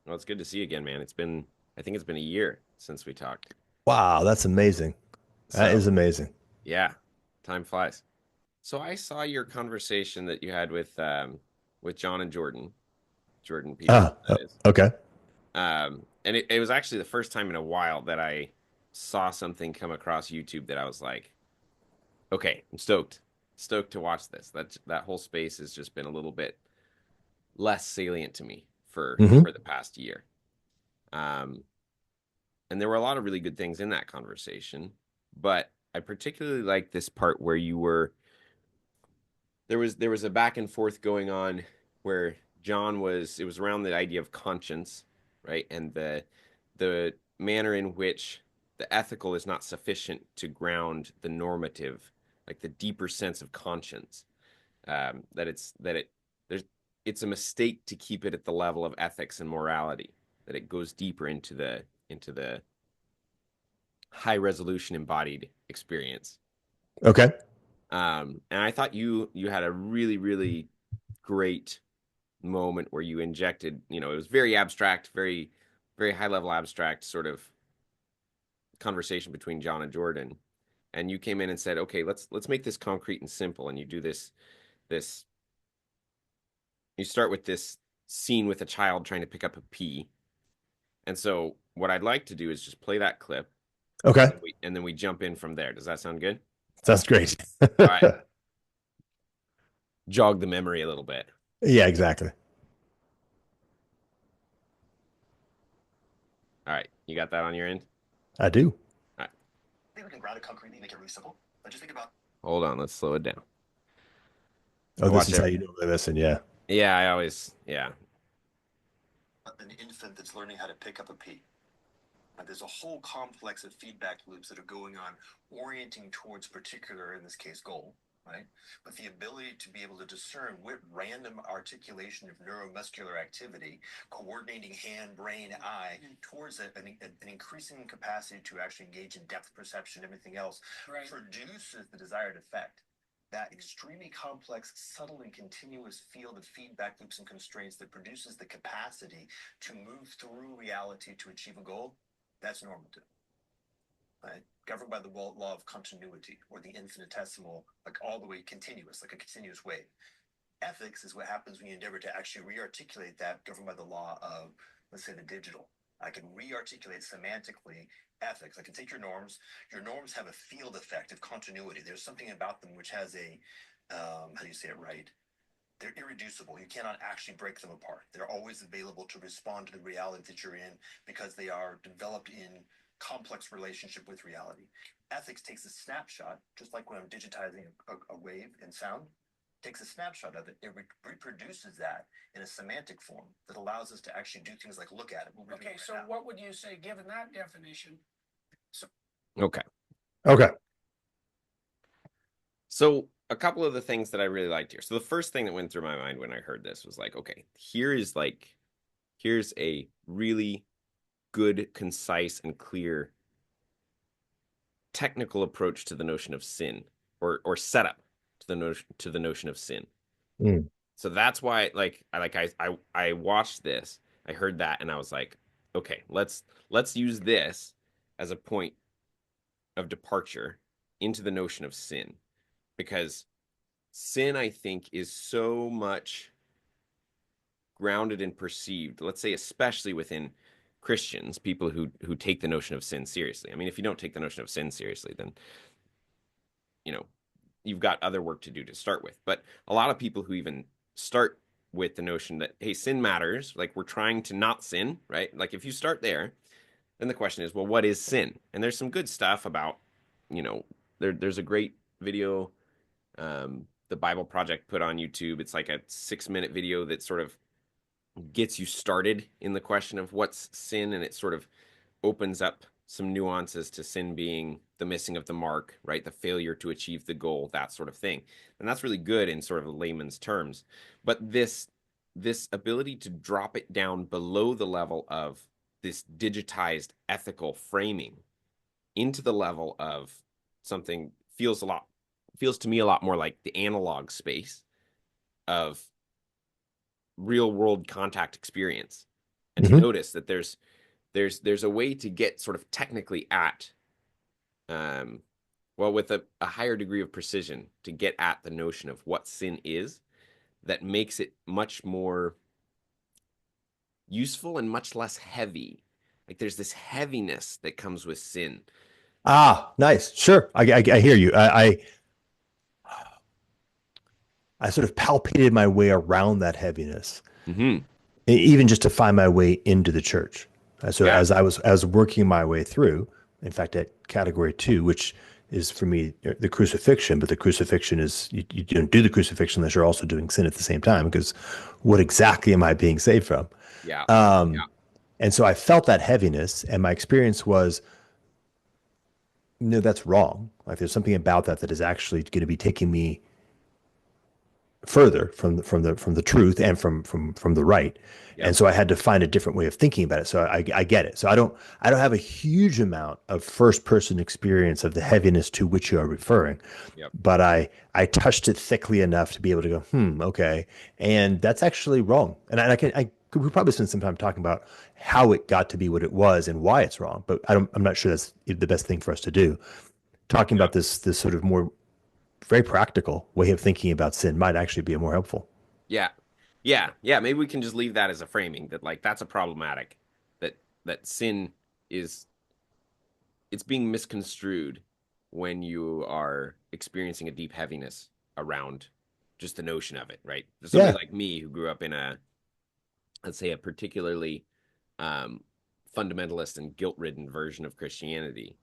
Well, it's good to see you again, man. I think it's been a year since we talked. Wow, that's amazing. That So, is amazing. yeah, time flies. So I saw your conversation that you had with John and Jordan, Jordan Peterson, Ah, that is. okay. And it was actually the first time in a while that I saw something come across YouTube that I was like, okay, I'm stoked to watch this. That whole space has just been a little bit less salient to me Hmm. for the past year. Um, and there were a lot of really good things in that conversation, but I particularly like this part where you were there was a back and forth going on where John was it was around the idea of conscience, right? And the manner in which the ethical is not sufficient to ground the normative, like the deeper sense of conscience. That it there's it's a mistake to keep it at the level of ethics and morality, that it goes deeper into the high resolution embodied experience. Okay. And I thought you had a really great moment where you injected, it was very abstract, very high level abstract sort of conversation between John and Jordan, and you came in and said, okay, let's make this concrete and simple, and you do this you start with this scene with a child trying to pick up a pea, and so what I'd like to do is just play that clip, Okay. and then we jump in from there. Does that sound good? Sounds great. All right, jog the memory a little bit. Yeah, exactly. All right, you got that on your end? I do. All right. I think we can ground it concretely, make it really simple. But just think about. Hold on, let's slow it down. Oh, I this watch is how it. you normally listen. Yeah. Yeah, I always, yeah. An infant that's learning how to pick up a pea. There's a whole complex of feedback loops that are going on, orienting towards a particular, in this case, goal, right? But the ability to be able to discern what random articulation of neuromuscular activity, coordinating hand, brain, eye, towards an increasing capacity to actually engage in depth perception, everything else, right, produces the desired effect. That extremely complex, subtle, and continuous field of feedback loops and constraints that produces the capacity to move through reality to achieve a goal, that's normative, right? Governed by the law of continuity, or the infinitesimal, like all the way continuous, like a continuous wave. Ethics is what happens when you endeavor to actually re-articulate that, governed by the law of, let's say, the digital. I can re-articulate semantically ethics. I can take your norms. Your norms have a field effect of continuity. There's something about them which has a, how do you say it right? They're irreducible. You cannot actually break them apart. They're always available to respond to the reality that you're in because they are developed in complex relationship with reality. Ethics takes a snapshot, just like when I'm digitizing a wave in sound, takes a snapshot of it. It reproduces that in a semantic form that allows us to actually do things like look at it. Okay, so what would you say, given that definition? So, Okay. Okay. So a couple of the things that I really liked here. So the first thing that went through my mind when I heard this was like, okay, here's a really good, concise, and clear technical approach to the notion of sin, or setup to the notion of sin. Mm. So that's why I watched this, I heard that, and I was like, okay, let's use this as a point of departure into the notion of sin, because sin, I think, is so much grounded and perceived, let's say especially within Christians, people who take the notion of sin seriously. I mean, if you don't take the notion of sin seriously, then you know you've got other work to do to start with. But a lot of people who even start with the notion that, hey, sin matters, like we're trying to not sin, right? Like if you start there, then the question is, well, what is sin? And there's some good stuff about, there's a great video, the Bible Project put on YouTube. It's like a 6 minute video that sort of gets you started in the question of what's sin, and it sort of opens up some nuances to sin being the missing of the mark, right? The failure to achieve the goal, that sort of thing. And that's really good in sort of layman's terms. But this ability to drop it down below the level of this digitized ethical framing into the level of something feels to me a lot more like the analog space of real world contact experience. and to Mhm. notice that there's a way to get sort of technically at, well, with a higher degree of precision to get at the notion of what sin is, that makes it much more useful and much less heavy. Like there's this heaviness that comes with sin. Ah, nice. Sure. I hear you. I sort of palpated my way around that heaviness, Mm-hmm. even just to find my way into the church. So Yeah. as working my way through, in fact, at category 2, which is for me the crucifixion, but the crucifixion is you don't do the crucifixion unless you're also doing sin at the same time, because what exactly am I being saved from? Yeah. Um, and so I felt that heaviness, and my experience was, no, that's wrong. Like there's something about that that is actually going to be taking me further from the truth and from the right. And Yep. so I had to find a different way of thinking about it. So I get it. So I don't have a huge amount of first person experience of the heaviness to which you are referring, Yep. but I touched it thickly enough to be able to go, okay, and that's actually wrong. And I we probably spend some time talking about how it got to be what it was and why it's wrong, but I'm not sure that's the best thing for us to do. Talking Yep. about this sort of more very practical way of thinking about sin might actually be more helpful. Yeah. Yeah. Yeah. Maybe we can just leave that as a framing that like that's a problematic that sin is it's being misconstrued when you are experiencing a deep heaviness around just the notion of it, right? For somebody Yeah. like me who grew up in a, let's say, a particularly um, fundamentalist and guilt-ridden version of Christianity,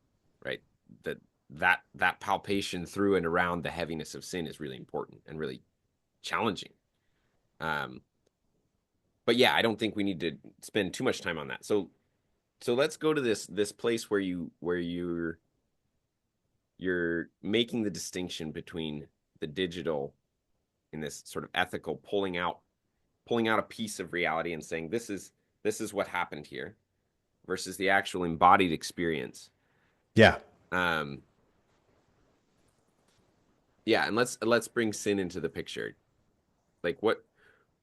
right? That that palpation through and around the heaviness of sin is really important and really challenging. Um, but yeah, I don't think we need to spend too much time on that. So let's go to this place where you're making the distinction between the digital in this sort of ethical pulling out a piece of reality and saying this is what happened here versus the actual embodied experience. Yeah. Um, yeah, and let's bring sin into the picture. Like what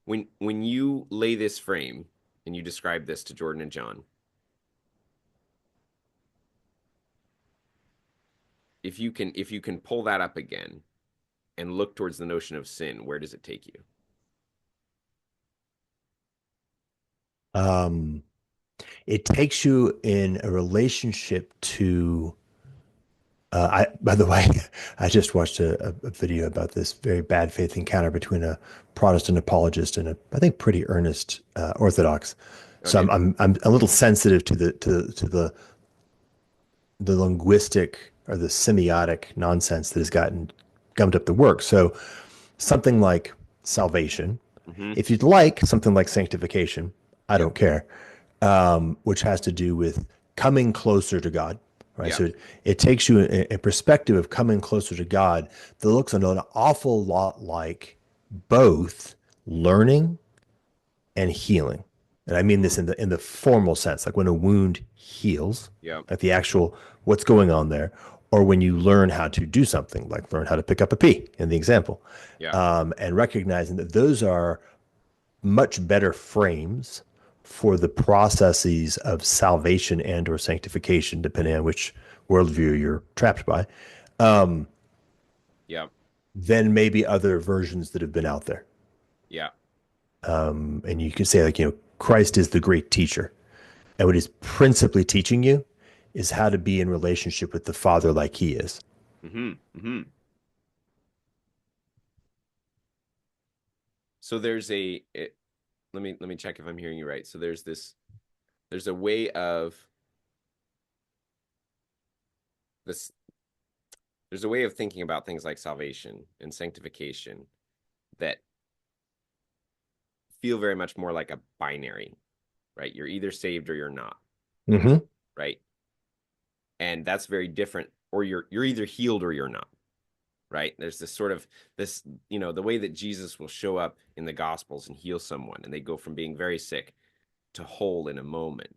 when you lay this frame and you describe this to Jordan and John, if you can pull that up again and look towards the notion of sin, where does it take you? Um, it takes you in a relationship to. By the way, I just watched a video about this very bad faith encounter between a Protestant apologist and I think pretty earnest Orthodox. Oh, So did I'm a little sensitive to the linguistic or the semiotic nonsense that has gotten gummed up the work. So something like salvation, mm-hmm. if you'd like something like sanctification, I Yep. don't care, which has to do with coming closer to God, right? Yep. So it takes you a perspective of coming closer to God that looks an awful lot like both learning and healing. And I mean this Mm. in the formal sense, like when a wound heals, Yep. like the actual what's going on there, or when you learn how to do something, like learn how to pick up a pea in the example, Yeah. and recognizing that those are much better frames for the processes of salvation and or sanctification, depending on which worldview you're trapped by, Yep. than maybe other versions that have been out there. Yeah. And you can say, like, Christ is the great teacher. And what he's principally teaching you is how to be in relationship with the Father like he is. Mm-hmm. Mm-hmm. So let me check if I'm hearing you right. So there's a way of this there's a way of thinking about things like salvation and sanctification that feel very much more like a binary, right? You're either saved or you're not, Mm-hmm. right? And that's very different, or you're either healed or you're not, right? There's this sort of this, the way that Jesus will show up in the Gospels and heal someone, and they go from being very sick to whole in a moment.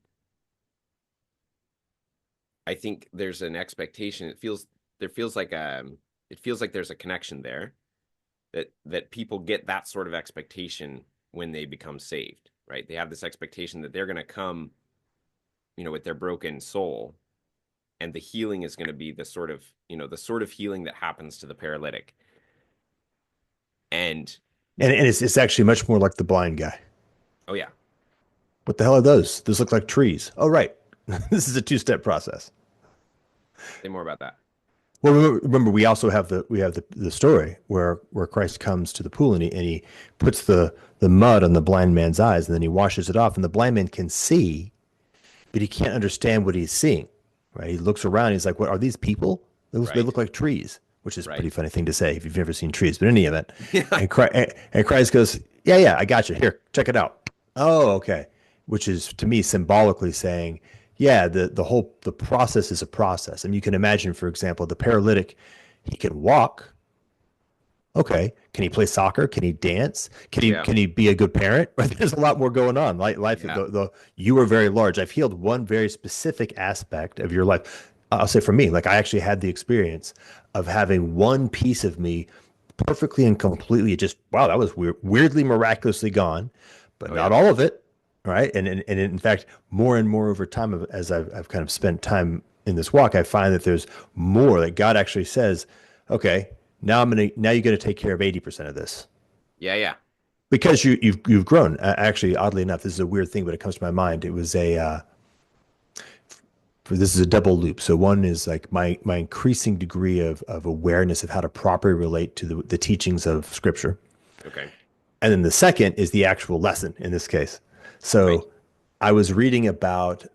I think there's an expectation. It feels like there's a connection there that people get that sort of expectation when they become saved, right? They have this expectation that they're going to come, with their broken soul, and the healing is going to be the sort of healing that happens to the paralytic. And And it's actually much more like the blind guy. oh yeah, What the hell are those? Those look like trees. Oh, right. This is a two-step process. say more about that. Well, remember, we also have the story where Christ comes to the pool and he puts the mud on the blind man's eyes and then he washes it off and the blind man can see, but he can't understand what he's seeing. Right? He looks around. He's like, "What are these people? They look like trees," which is a pretty Right. funny thing to say if you've never seen trees. But in any event, Yeah. and Christ goes, "Yeah, I got you. Here, check it out." Oh, okay. Which is to me symbolically saying, yeah, the process is a process. And you can imagine, for example, the paralytic, he can walk. Okay. Can he play soccer? Can he dance? Yeah. Can he be a good parent? Right? There's a lot more going on. Life, Yeah. you are very large. I've healed one very specific aspect of your life. I'll say for me, like I actually had the experience of having one piece of me perfectly and completely just, wow, that was weirdly miraculously gone, but Oh not yeah. all of it. Right. And in fact, more and more over time, as I've kind of spent time in this walk, I find that there's more that God actually says, okay, now you're going to take care of 80% of this Yeah. Yeah. because you've grown. Actually, oddly enough, this is a weird thing, but it comes to my mind. It was this is a double loop. So one is like my increasing degree of awareness of how to properly relate to the teachings of Scripture. Okay. And then the second is the actual lesson in this case. Right. So I was reading about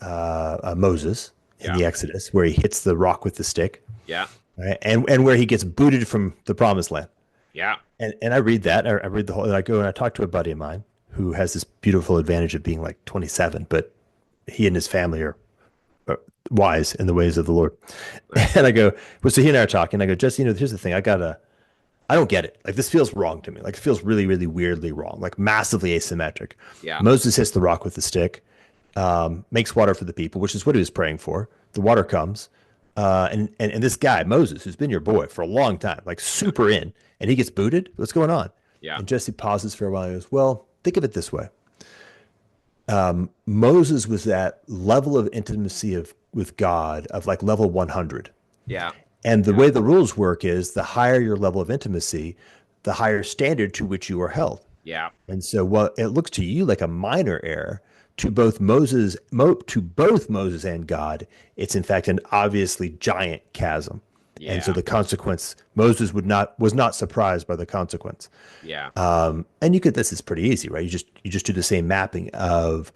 Moses in Yeah. the Exodus, where he hits the rock with the stick, Yeah. right? And where he gets booted from the promised land. Yeah. And I read that. I read the whole, and I go and I talk to a buddy of mine who has this beautiful advantage of being like 27, but he and his family are wise in the ways of the Lord. Nice. And I go, well, so he and I are talking. I go, Jesse, here's the thing. I don't get it. Like this feels wrong to me. Like it feels really, really weirdly wrong, like massively asymmetric. Yeah. Moses hits the rock with the stick, makes water for the people, which is what he was praying for. The water comes. And this guy, Moses, who's been your boy for a long time, like super in, and he gets booted. What's going on? Yeah. And Jesse pauses for a while. He goes, well, think of it this way. Moses was that level of intimacy with God of like level 100. Yeah. And the Yeah. way the rules work is the higher your level of intimacy, the higher standard to which you are held. Yeah. And so what it looks to you like a minor error, to both Moses and God, it's in fact an obviously giant chasm. And so Yeah. the consequence, Moses was not surprised by the consequence. Yeah. And this is pretty easy, right? You just do the same mapping of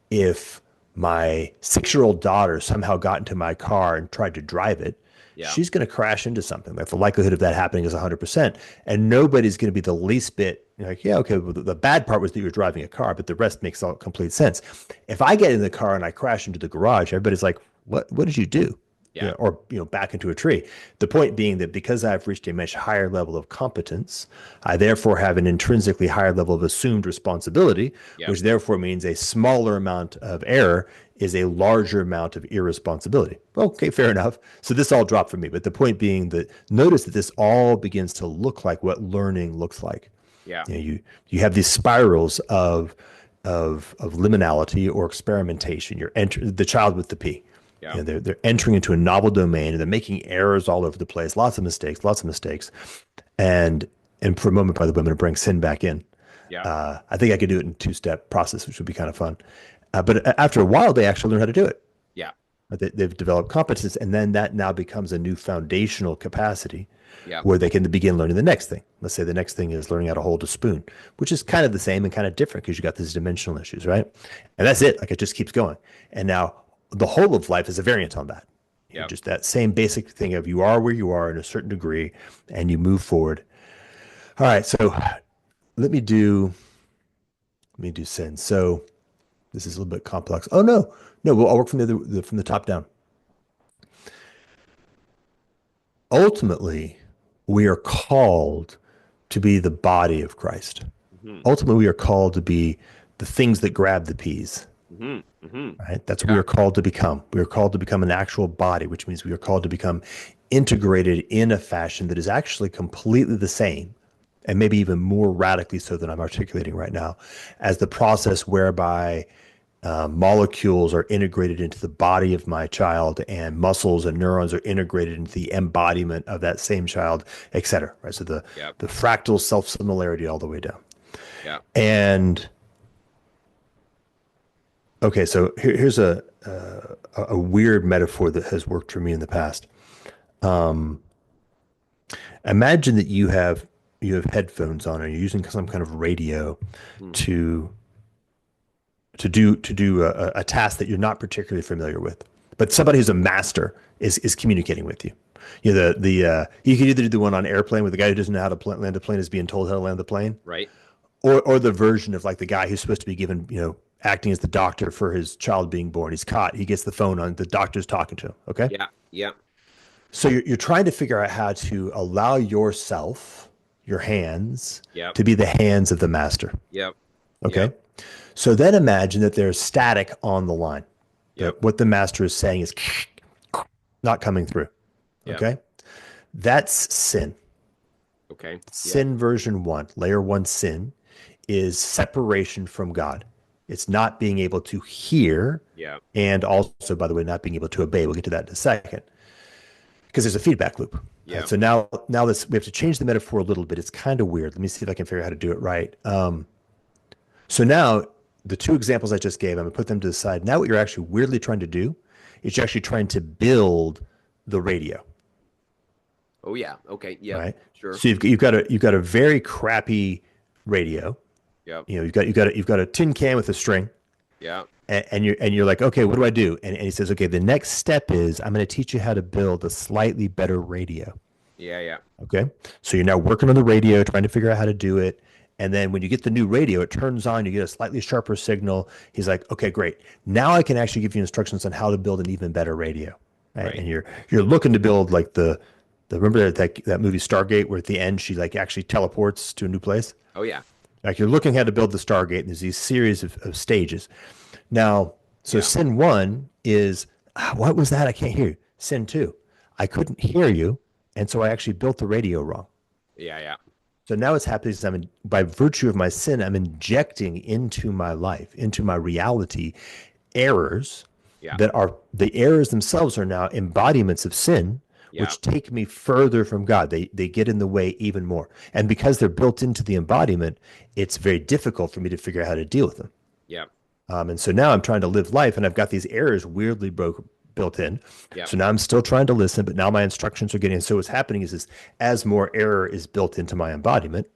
if my 6-year-old daughter somehow got into my car and tried to drive it, Yeah. she's going to crash into something. Like the likelihood of that happening is 100%. And nobody's going to be the least bit like, yeah, okay, well, the bad part was that you were driving a car, but the rest makes all complete sense. If I get in the car and I crash into the garage, everybody's like, what did you do? Yeah. Or back into a tree. The point being that because I've reached a much higher level of competence, I therefore have an intrinsically higher level of assumed responsibility, Yeah. which therefore means a smaller amount of error is a larger amount of irresponsibility. Okay, fair enough. So this all dropped for me. But the point being that notice that this all begins to look like what learning looks like. Yeah. You have these spirals of liminality or experimentation. You're the child with the P. Yeah. They're entering into a novel domain and they're making errors all over the place, lots of mistakes. And for a moment, by the way, I'm going to bring sin back in. Yeah. I think I could do it in 2-step process, which would be kind of fun. But after a while, they actually learn how to do it. Yeah. They've developed competence, and then that now becomes a new foundational capacity Yeah. where they can begin learning the next thing. Let's say the next thing is learning how to hold a spoon, which is kind of the same and kind of different because you got these dimensional issues, right? And that's it. Like it just keeps going. And now the whole of life is a variant on that. Yeah. Just that same basic thing of you are where you are in a certain degree and you move forward. All right. So let me do sin. So this is a little bit complex. Oh no. I'll work from from the top down. Ultimately, we are called to be the body of Christ. Mm-hmm. Ultimately, we are called to be the things that grab the peas. Mm-hmm. Mm-hmm. Right? That's what we are called to become. We are called to become an actual body, which means we are called to become integrated in a fashion that is actually completely the same and maybe even more radically so than I'm articulating right now, as the process whereby molecules are integrated into the body of my child, and muscles and neurons are integrated into the embodiment of that same child, et cetera. Right. So Yep. the fractal self similarity all the way down. Yep. And okay, so here's a weird metaphor that has worked for me in the past. Um, Imagine that you have headphones on and you're using some kind of radio Hmm. to to do a task that you're not particularly familiar with, but somebody who's a master is communicating with you. You know, you can either do the one on airplane where the guy who doesn't know how to land a plane is being told how to land the plane, Right. or the version of like the guy who's supposed to be given, you know, acting as the doctor for his child being born. He's caught. He gets the phone on. The doctor's talking to him. Okay. Yeah. Yeah. So you're trying to figure out how to allow yourself, your hands, Yep. to be the hands of the master. Yep. Okay. Yep. So then imagine that there's static on the line, Yep. that what the master is saying is not coming through. Yep. Okay. That's sin. Okay. Yep. Sin version one, layer one sin is separation from God. It's not being able to hear, Yep. and also, by the way, not being able to obey. We'll get to that in a second because there's a feedback loop. Yep. So now this we have to change the metaphor a little bit. It's kind of weird. Let me see if I can figure out how to do it right. So now the two examples I just gave, I'm gonna put them to the side. Now what you're actually weirdly trying to do is you're actually trying to build the radio, Oh yeah. Okay. Yep. right? Sure. So you've got a very crappy radio. Yep. You know, you've got a tin can with a string, Yep. and you're like, okay, what do I do? And he says, okay, the next step is I'm going to teach you how to build a slightly better radio. Yeah. Yeah. Okay. So you're now working on the radio, trying to figure out how to do it. And then when you get the new radio, it turns on, you get a slightly sharper signal. He's like, okay, great. Now I can actually give you instructions on how to build an even better radio. Right. Right. And you're looking to build like the remember that movie Stargate where at the end she like actually teleports to a new place? Oh yeah. Like you're looking how to build the Stargate, and there's these series of stages. Now, so Yeah. sin one is what was that? I can't hear you. Sin two, I couldn't hear you, and so I actually built the radio wrong. Yeah. Yeah. So now what's happening is by virtue of my sin, I'm injecting into my life, into my reality, errors Yeah. that are the errors themselves are now embodiments of sin, Yeah. which take me further from God. They get in the way even more. And because they're built into the embodiment, it's very difficult for me to figure out how to deal with them. Yep. And so now I'm trying to live life, and I've got these errors weirdly built in. Yep. So now I'm still trying to listen, but now my instructions are getting. So what's happening is as more error is built into my embodiment,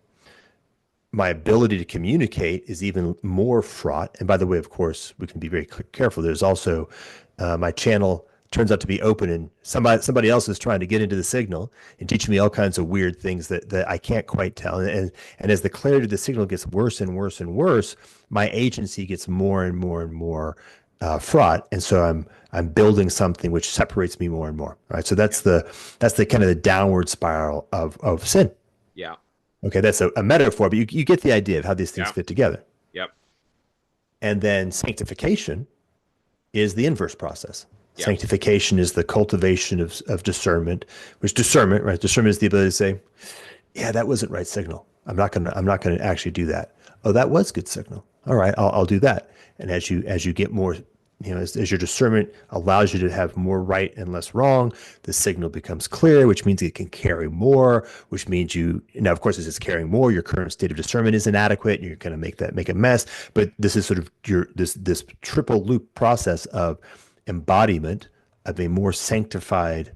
my ability to communicate is even more fraught. And by the way, of course, we can be very careful. There's also my channel turns out to be open, and somebody else is trying to get into the signal and teach me all kinds of weird things that I can't quite tell. And as the clarity of the signal gets worse and worse and worse, my agency gets more and more and more fraught. And so I'm building something which separates me more and more. Right. So that's the kind of the downward spiral of sin. Yeah. Okay, that's a metaphor, but you get the idea of how these things Yeah. fit together. Yep. And then sanctification is the inverse process. Yeah. Sanctification is the cultivation of discernment, which discernment, right? Discernment is the ability to say, yeah, that wasn't right signal. I'm not gonna actually do that. Oh, that was good signal. All right, I'll do that. And as you get more, you know, as your discernment allows you to have more right and less wrong, the signal becomes clear, which means it can carry more, which means you now, of course, as it's carrying more, your current state of discernment is inadequate, and you're going to make a mess. But this is sort of this triple loop process of embodiment of a more sanctified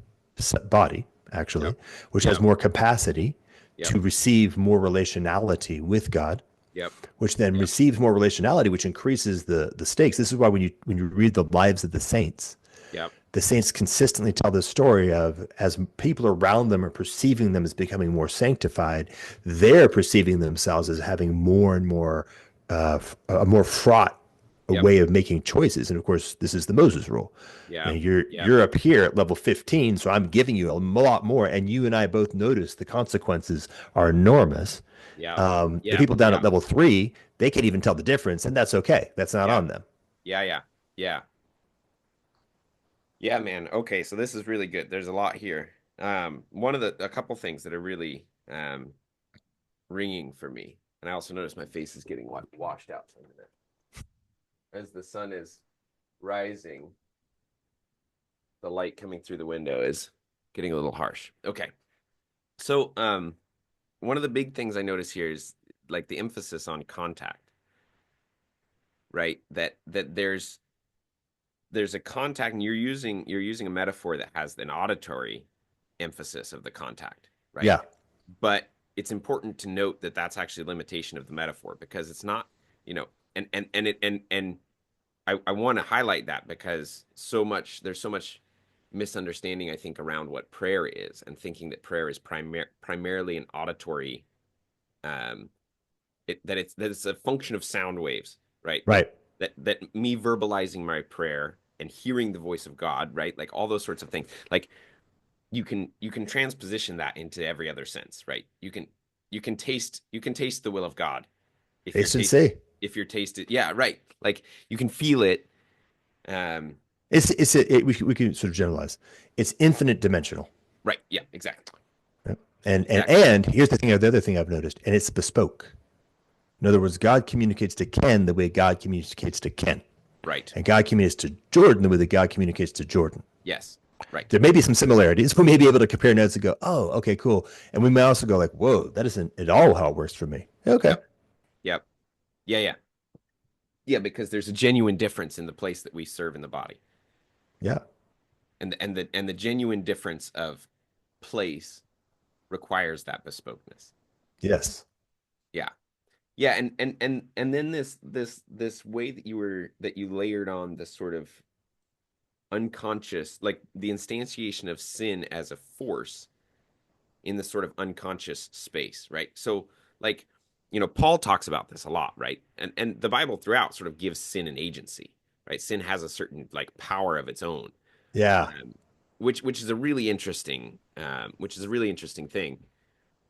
body, actually, Yep. which has Yep. more capacity Yep. to receive more relationality with God, Yep. which then Yep. receives more relationality, which increases the stakes. This is why when you read the lives of the Yep. saints consistently tell this story of as people around them are perceiving them as becoming more sanctified, they're perceiving themselves as having more and more a more fraught Yep. way of making choices. And of course, this is the Moses rule. Yeah. And you're Yep. you're up here at level 15, so I'm giving you a lot more. And you and I both notice the consequences are enormous. Yeah. The Yeah. people down Yeah. at level 3, they can't even tell the difference, and that's okay. That's not Yeah. on them. Yeah. Yeah. Yeah. Yeah, man. Okay, so this is really good. There's a lot here. A couple things that are really ringing for me. And I also notice my face is getting washed out as the sun is rising. The light coming through the window is getting a little harsh. Okay. So, one of the big things I notice here is like the emphasis on contact, right? That there's a contact, and you're using a metaphor that has an auditory emphasis of the contact, right? Yeah. But it's important to note that that's actually a limitation of the metaphor, because it's not, and I want to highlight that, because there's so much misunderstanding, I think, around what prayer is, and thinking that prayer is primarily an auditory, um that it's a function of sound waves, right? Right. That me verbalizing my prayer and hearing the voice of God, right? Like all those sorts of things. Like you can transposition that into every other sense, right? You can taste the will of God if you're Taste and see. tasted. Yeah, right. Like you can feel it. Um, We can sort of generalize. It's infinite dimensional. right. Yeah, exactly. Right? And Exactly. here's the other thing I've noticed, and it's bespoke. In other words, God communicates to Ken the way God communicates to Ken, Right. and God communicates to Jordan the way that God communicates to Jordan. Yes. Right. There may be some similarities. We may be able to compare notes and go, "Oh, okay, cool," and we may also go like, "Whoa, that isn't at all how it works for me." Okay. Yep. Yep. Yeah, yeah. Yeah, because there's a genuine difference in the place that we serve in the body. Yeah. And the genuine difference of place requires that bespokeness. Yes. Yeah. Yeah, and then this way that you layered on this sort of unconscious, like the instantiation of sin as a force in this sort of unconscious space, right? So like, Paul talks about this a lot, right? And the Bible throughout sort of gives sin an agency, right? Sin has a certain like power of its own, Yeah. um, which is a really interesting thing,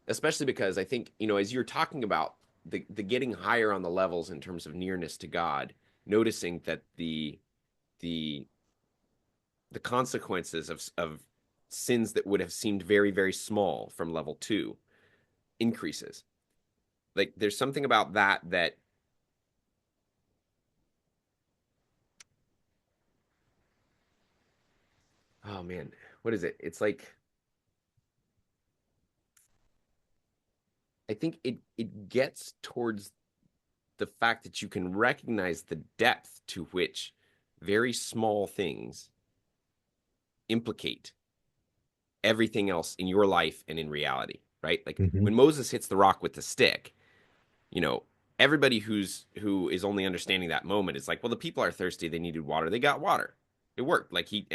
especially because I think, as you're talking about the getting higher on the levels in terms of nearness to God, noticing that the the consequences of sins that would have seemed very, very small from level 2 increases. Like there's something about that oh man, what is it? It's like I think it gets towards the fact that you can recognize the depth to which very small things implicate everything else in your life and in reality, right? Like Hmm. when Moses hits the rock with the stick, you know, everybody who is only understanding that moment is like, well, the people are thirsty, they needed water, they got water. It worked. Like he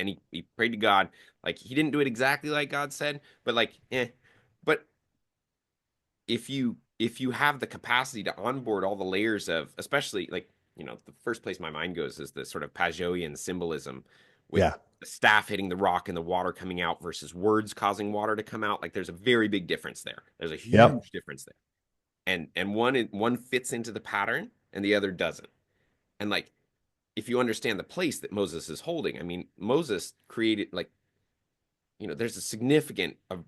prayed to God. Like he didn't do it exactly like God said, but like, eh. But if you have the capacity to onboard all the layers of, especially like, the first place my mind goes is the sort of Pageauian symbolism with Yeah. the staff hitting the rock and the water coming out versus words causing water to come out. Like there's a very big difference there. There's a Yep. huge difference there. And one fits into the pattern and the other doesn't. And like if you understand the place that Moses is holding, I mean, Moses created like, there's a significant of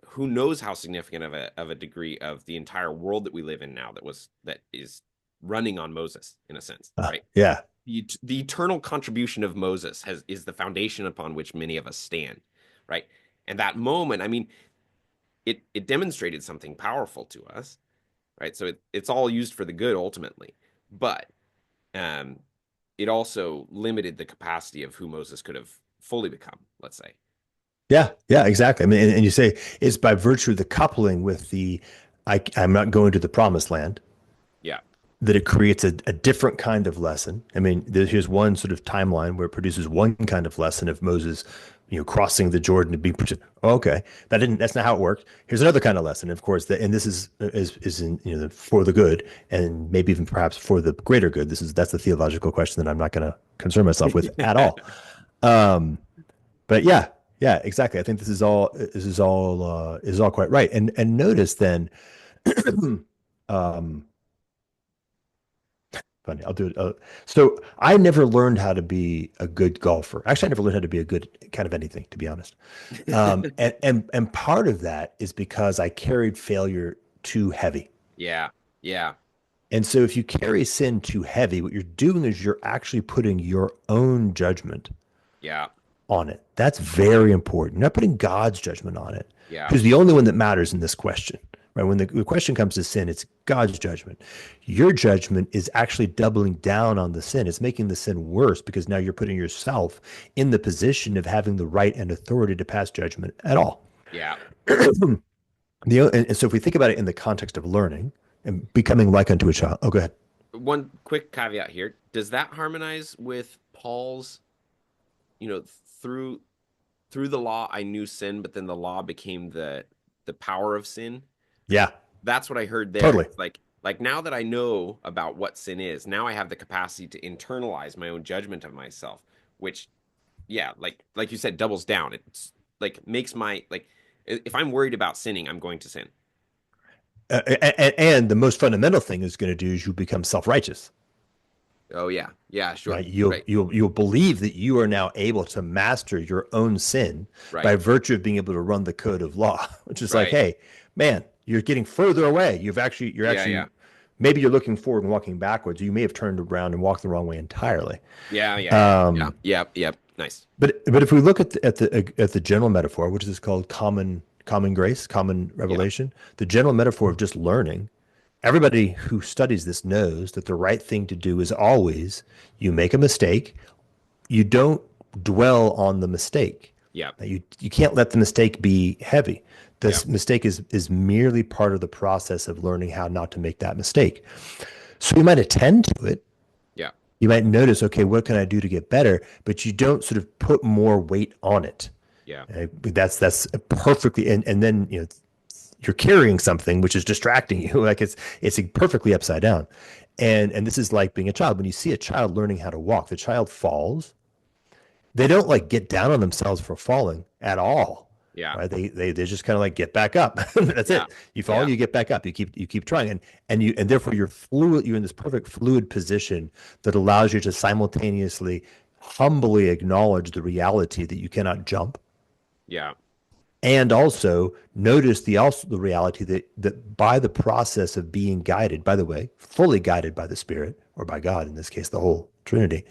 who knows how significant of a degree of the entire world that we live in now that is running on Moses in a sense, right? Yeah. The eternal contribution of Moses is the foundation upon which many of us stand, right? And that moment, I mean, it demonstrated something powerful to us, right? So it's all used for the good ultimately, but um, it also limited the capacity of who Moses could have fully become, let's say. Yeah. Yeah. Exactly. I mean, and you say it's by virtue of the coupling with I'm not going to the promised land, Yeah. that it creates a different kind of lesson. I mean, here's one sort of timeline where it produces one kind of lesson of Moses, crossing the Jordan to be. Oh, okay, that's not how it worked. Here's another kind of lesson, of course, and this is in for the good, and maybe even perhaps for the greater good. That's the theological question that I'm not going to concern myself with at all. Um, but yeah, yeah, exactly. I think this is all quite right. And notice then. um, Funny, I'll do it. So I never learned how to be a good golfer. Actually, I never learned how to be a good kind of anything, to be honest. And part of that is because I carried failure too heavy. Yeah. Yeah. And so if you carry sin too heavy, what you're doing is you're actually putting your own judgment Yeah. on it. That's very important. You're not putting God's judgment on it, Yeah. who's the only one that matters in this question. Right? When the question comes to sin, it's God's judgment. Your judgment is actually doubling down on the sin. It's making the sin worse because now you're putting yourself in the position of having the right and authority to pass judgment at all. Yeah. And so if we think about it in the context of learning and becoming like unto a child. Oh, go ahead. One quick caveat here. Does that harmonize with Paul's, you know, through the law I knew sin, but then the law became the power of sin? Yeah, That's what I heard there. totally. It's like now that I know about what sin is, now I have the capacity to internalize my own judgment of myself, which yeah, like you said, doubles down. It's like makes my like if I'm worried about sinning, I'm going to sin. And the most fundamental thing is going to do is you become self-righteous. Oh yeah. Yeah, sure. Right? You'll Right. you'll you'll believe that you are now able to master your own sin by Right. virtue of being able to run the code of law, which is like, Right. hey, man, you're getting further away. You're Yeah, actually yeah. maybe you're looking forward and walking backwards. You may have turned around and walked the wrong way entirely. Yeah, yeah, yeah. Yeah. Um, Yep, yep. Nice. but if we look at the general metaphor, which is called common grace, common Yeah. revelation, the general metaphor of just learning, everybody who studies this knows that the right thing to do is always you make a mistake, you don't dwell on the mistake. Yeah. You can't let the mistake be heavy. Yeah. This mistake is merely part of the process of learning how not to make that mistake. So you might attend to it. Yeah. You might notice, okay, what can I do to get better? But you don't sort of put more weight on it. Yeah. That's perfectly, and then you're carrying something which is distracting you. Like it's perfectly upside down. And this is like being a child. When you see a child learning how to walk, the child falls. They don't like get down on themselves for falling at all. Yeah. Right? They just kind of like get back up. That's Yeah. it. You fall, Yeah. you get back up. You keep trying, and therefore you're fluid. You're in this perfect fluid position that allows you to simultaneously humbly acknowledge the reality that you cannot jump, Yeah. and also notice the reality that by the process of being guided, by the way, fully guided by the Spirit or by God, in this case, the whole Trinity,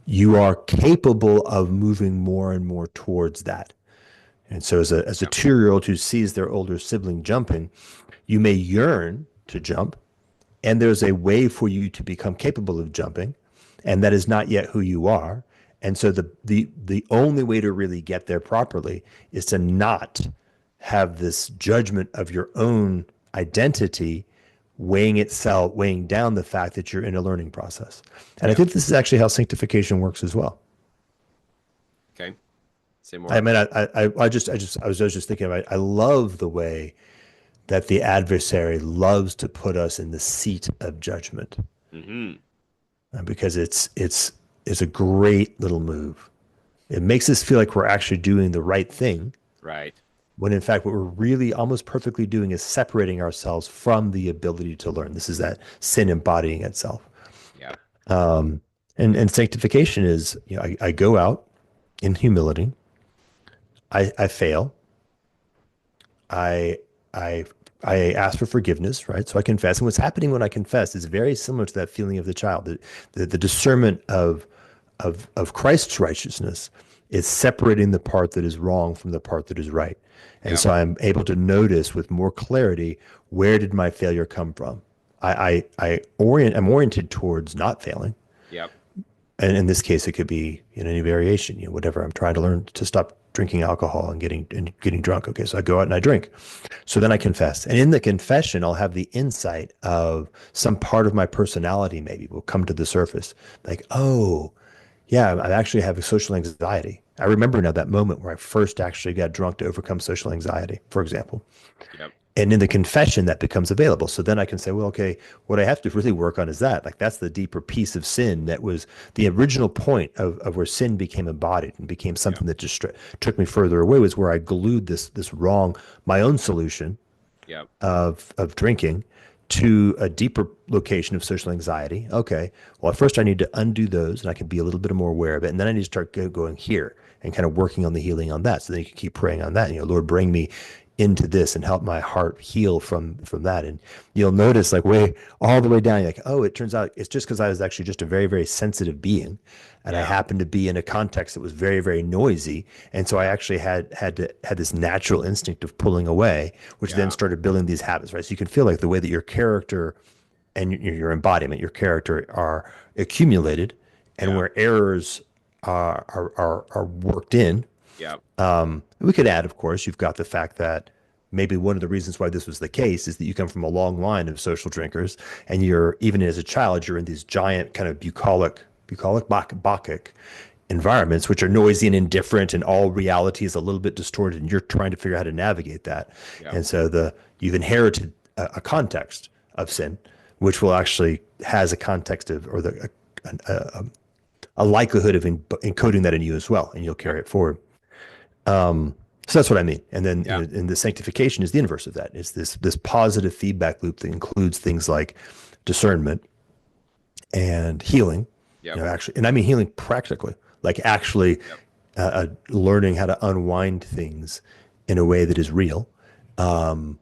you are capable of moving more and more towards that. And so as a 2-year-old who sees their older sibling jumping, you may yearn to jump, and there's a way for you to become capable of jumping, and that is not yet who you are. And so the only way to really get there properly is to not have this judgment of your own identity weighing down the fact that you're in a learning process. And I Yeah. think this is actually how sanctification works as well. Okay. Say more. I mean, I was just thinking about it. I love the way that the adversary loves to put us in the seat of judgment, Mm-hmm. because it's a great little move. It makes us feel like we're actually doing the right thing, Right. when in fact what we're really almost perfectly doing is separating ourselves from the ability to learn. This is that sin embodying itself. Yeah. And sanctification is, I go out in humility. I fail. I I I ask for forgiveness, right? So I confess. And what's happening when I confess is very similar to that feeling of the child. The discernment of Christ's righteousness is separating the part that is wrong from the part that is right. And Yeah. so I'm able to notice with more clarity, where did my failure come from? I'm oriented towards not failing. Yep. And in this case, it could be any variation, whatever. I'm trying to learn to stop drinking alcohol and getting drunk. Okay, so I go out and I drink. So then I confess. And in the confession, I'll have the insight of some part of my personality maybe will come to the surface. Like, oh, yeah, I actually have a social anxiety. I remember now that moment where I first actually got drunk to overcome social anxiety, for example. Yep. And in the confession, that becomes available. So then I can say, well, okay, what I have to really work on is that. Like, that's the deeper piece of sin that was the original point of where sin became embodied and became something that just took me further away, was where I glued this wrong, my own solution Yep. of drinking to a deeper location of social anxiety. Okay, well, at first I need to undo those, and I can be a little bit more aware of it. And then I need to start going here and kind of working on the healing on that. So then you can keep praying on that. Lord, bring me into this and help my heart heal from that. And you'll notice like way all the way down, you're like, oh, it turns out it's just because I was actually just a very, very sensitive being. And I Yeah. happened to be in a context that was very, very noisy. And so I Yeah. actually had this natural instinct of pulling away, which then Yeah. started building these habits, right? So you can feel like the way that your character and your embodiment, your character are accumulated, and Yeah. where errors are worked in. Yeah. We could add, of course, you've got the fact that maybe one of the reasons why this was the case is that you come from a long line of social drinkers, and you're even as a child, you're in these giant kind of Bacchic environments, which are noisy and indifferent, and all reality is a little bit distorted, and you're trying to figure out how to navigate that. Yeah. And so you've inherited a context of sin, which will actually has a context of or a likelihood of encoding that in you as well, and you'll Yeah. carry it forward. So that's what I mean. And then Yeah. in the sanctification is the inverse of that. It's this positive feedback loop that includes things like discernment and healing. Yep. Actually, and I mean healing practically, like actually Yep. learning how to unwind things in a way that is real, and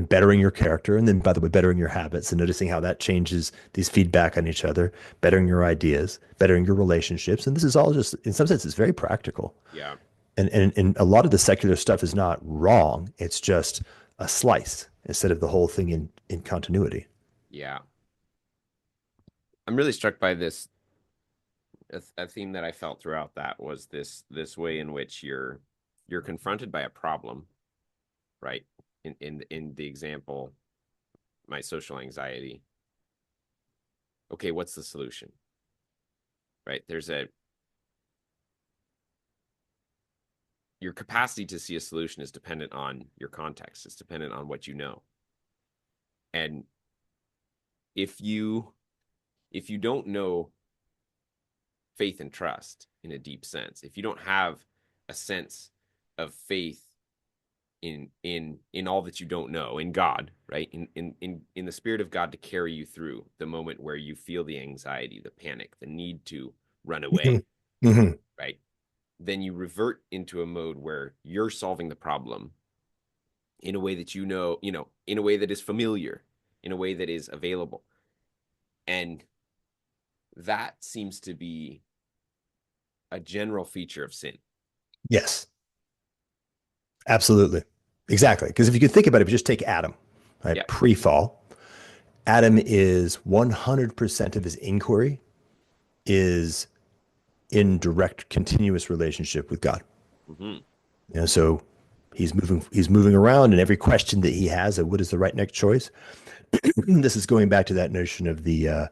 bettering your character, and then by the way, bettering your habits, and noticing how that changes these feedback on each other, bettering your ideas, bettering your relationships, and this is all just in some sense it's very practical. Yeah. And a lot of the secular stuff is not wrong. It's just a slice instead of the whole thing in continuity. Yeah. I'm really struck by this. A theme that I felt throughout that was this way in which you're confronted by a problem, right? In the example, my social anxiety. Okay, what's the solution? Right? Your capacity to see a solution is dependent on your context. It's dependent on what you know. And if you don't know faith and trust in a deep sense, if you don't have a sense of faith in all that you don't know, in God, right, in the spirit of God to carry you through the moment where you feel the anxiety, the panic, the need to run away, Mm-hmm. right, then you revert into a mode where you're solving the problem in a way that in a way that is familiar, in a way that is available. And that seems to be a general feature of sin. Yes, absolutely. Exactly. Because if you can think about it, if you just take Adam, right, Yeah. pre-fall, Adam is 100% of his inquiry is in direct continuous relationship with God. Mm-hmm. So he's moving around, and every question that he has of what is the right next choice. This is going back to that notion of the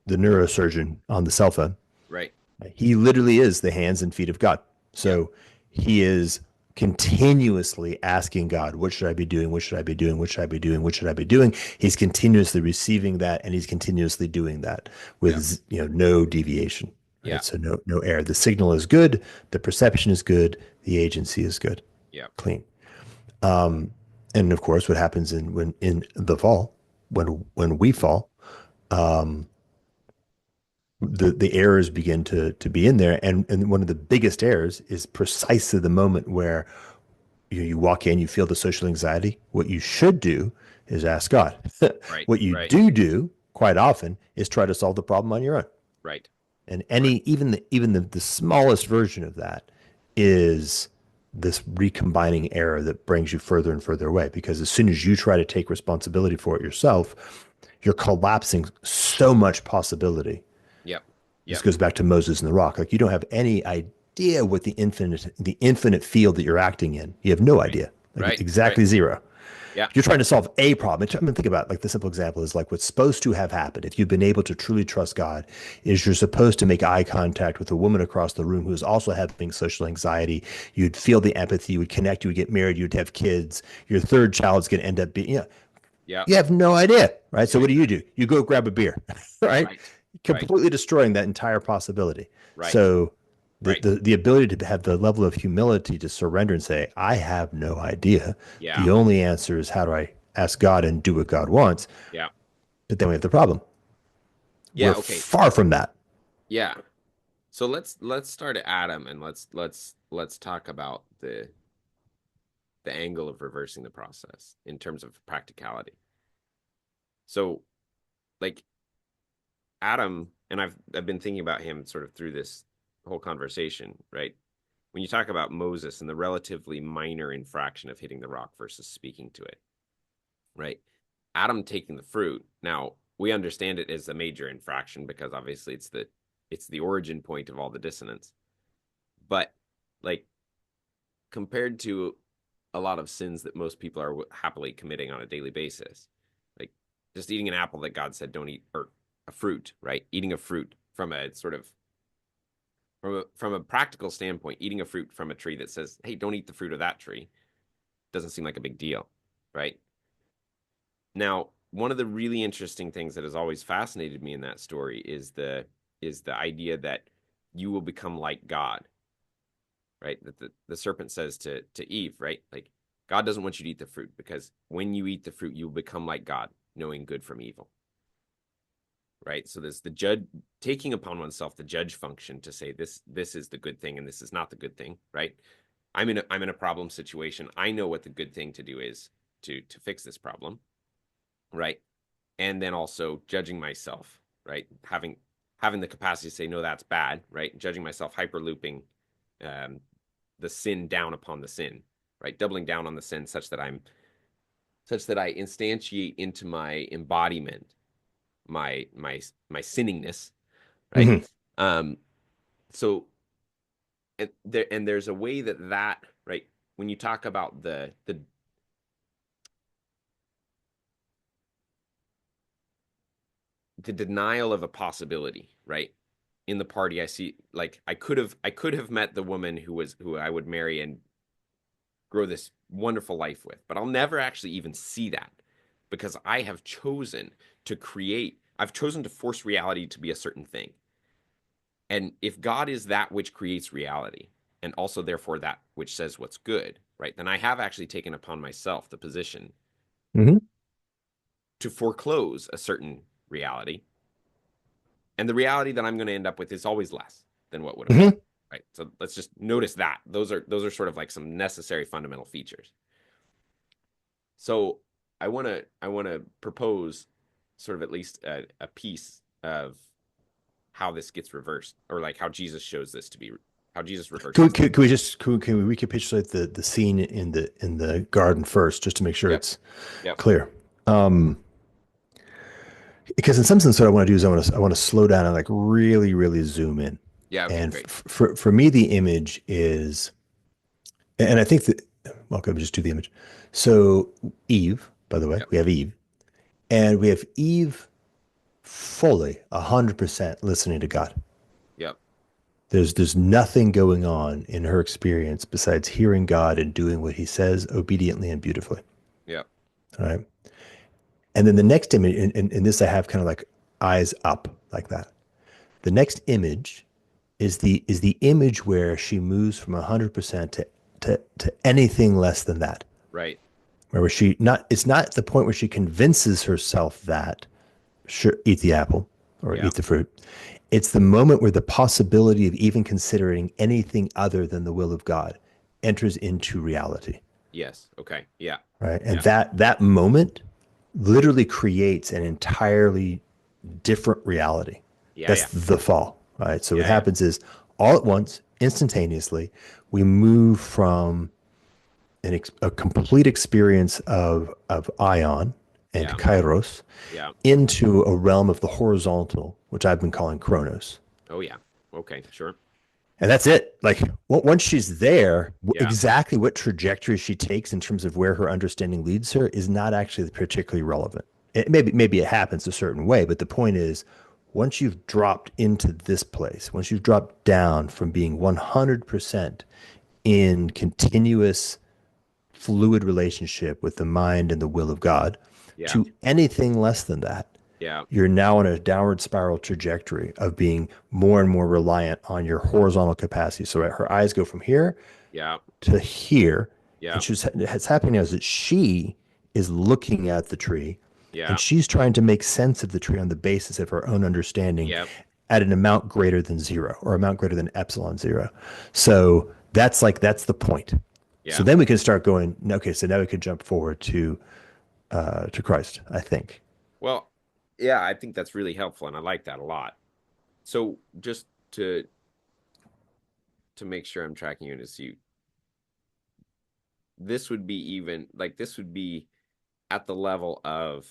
neurosurgeon on the cell phone. Right. He literally is the hands and feet of God. Yeah. So he is continuously asking God, what should I be doing? What should I be doing? What should I be doing? What should I be doing? He's continuously receiving that, and he's continuously doing that with no deviation. Right? Yeah. So no error. The signal is good, the perception is good, the agency is good, Yeah. clean. And of course, what happens in the fall, when we fall, the errors begin to be in there, and one of the biggest errors is precisely the moment where you walk in, you feel the social anxiety. What you should do is ask God. Right. What you Right. do quite often is try to solve the problem on your own. Right. And Right. even the smallest version of that is this recombining error that brings you further and further away. Because as soon as you try to take responsibility for it yourself, you're collapsing so much possibility. Yep. This Yep. goes back to Moses and the rock. Like you don't have any idea what the infinite field that you're acting in. You have no Right. idea. Like Right. Right. exactly zero. Yeah. You're trying to solve a problem. I mean, think about it, like the simple example is like what's supposed to have happened. If you've been able to truly trust God, is you're supposed to make eye contact with a woman across the room who is also having social anxiety. You'd feel the empathy, you would connect, you would get married, you'd have kids. Your third child's going to end up being, Yeah. you have no idea, right? So Right. what do? You go grab a beer, right? Right. Right. Completely destroying that entire possibility. Right. So Right. the ability to have the level of humility to surrender and say, I have no idea. Yeah. The only answer is how do I ask God and do what God wants? Yeah. But then we have the problem. Yeah. We're Okay. far from that. Yeah. So let's start at Adam, and let's talk about the angle of reversing the process in terms of practicality. So, like Adam, and I've been thinking about him sort of through this whole conversation, right? When you talk about Moses and the relatively minor infraction of hitting the rock versus speaking to it, right? Adam taking the fruit. Now, we understand it as a major infraction because obviously it's the origin point of all the dissonance. But like compared to a lot of sins that most people are happily committing on a daily basis, like just eating an apple that God said don't eat, or a fruit, right? Eating a fruit from a sort of from a practical standpoint, eating a fruit from a tree that says, "Hey, don't eat the fruit of that tree," doesn't seem like a big deal, right? Now, one of the really interesting things that has always fascinated me in that story is the idea that you will become like God, right? That the serpent says to Eve, right? Like God doesn't want you to eat the fruit because when you eat the fruit, you'll become like God, knowing good from evil. Right? So there's the judge taking upon oneself the judge function to say this is the good thing and this is not the good thing, right? I'm in a problem situation. I know what the good thing to do is to fix this problem, right? And then also judging myself, right? Having the capacity to say no, that's bad, right? Judging myself, hyperlooping the sin down upon the sin, right? Doubling down on the sin such that I instantiate into my embodiment my sinningness, right? Mm-hmm. So there's a way that right, when you talk about the denial of a possibility, right? In the party, I see like I could have met the woman who I would marry and grow this wonderful life with, but I'll never actually even see that because I have chosen I've chosen to force reality to be a certain thing. And if God is that which creates reality, and also therefore that which says what's good, right, then I have actually taken upon myself the position Mm-hmm. to foreclose a certain reality. And the reality that I'm going to end up with is always less than what would have been. Mm-hmm. Right. So let's just notice that. Those are sort of like some necessary fundamental features. So I wanna propose sort of at least a piece of how this gets reversed, or like how Jesus shows this to be, how Jesus reverses. Can we recapitulate the scene in the garden first, just to make sure Yep. it's Yep. clear? Because in some sense, what I want to do is I want to slow down and like really zoom in. Yeah. Okay. And Great. for me, the image is, and I think that, well, okay, just do the image. So Eve, by the way, Yep. we have Eve, and we have Eve fully 100% listening to God. Yep. There's nothing going on in her experience besides hearing God and doing what he says obediently and beautifully. Yep. All right. And then the next image, in this I have kind of like eyes up like that. The next image is the image where she moves from 100% to anything less than that. Right. Where she not, it's not the point where she convinces herself that sure, eat the apple or Yeah. eat the fruit. It's the moment where the possibility of even considering anything other than the will of God enters into reality. Yes. Okay. Yeah. Right. And Yeah. that moment literally creates an entirely different reality. Yeah. That's Yeah. the fall. Right. So what Yeah. Yeah. happens is all at once, instantaneously, we move from a complete experience of ion and Yeah. kairos Yeah. into a realm of the horizontal, which I've been calling chronos. Oh yeah. Okay. Sure. And that's it. Like once she's there, Yeah. exactly what trajectory she takes in terms of where her understanding leads her is not actually particularly relevant. Maybe it happens a certain way, but the point is, once you've dropped into this place, once you've dropped down from being 100% in continuous fluid relationship with the mind and the will of God Yeah. to anything less than that, Yeah. you're now on a downward spiral trajectory of being more and more reliant on your horizontal capacity. So her eyes go from here Yeah. to here. Yeah. And what's happening now is that she is looking at the tree Yeah. and she's trying to make sense of the tree on the basis of her own understanding Yep. at an amount greater than zero or amount greater than epsilon zero. So that's the point. So Yeah. then we can start going, okay, so now we can jump forward to Christ, I think. Well, yeah, I think that's really helpful, and I like that a lot. So just to make sure I'm tracking you to see, this would be even like this would be at the level of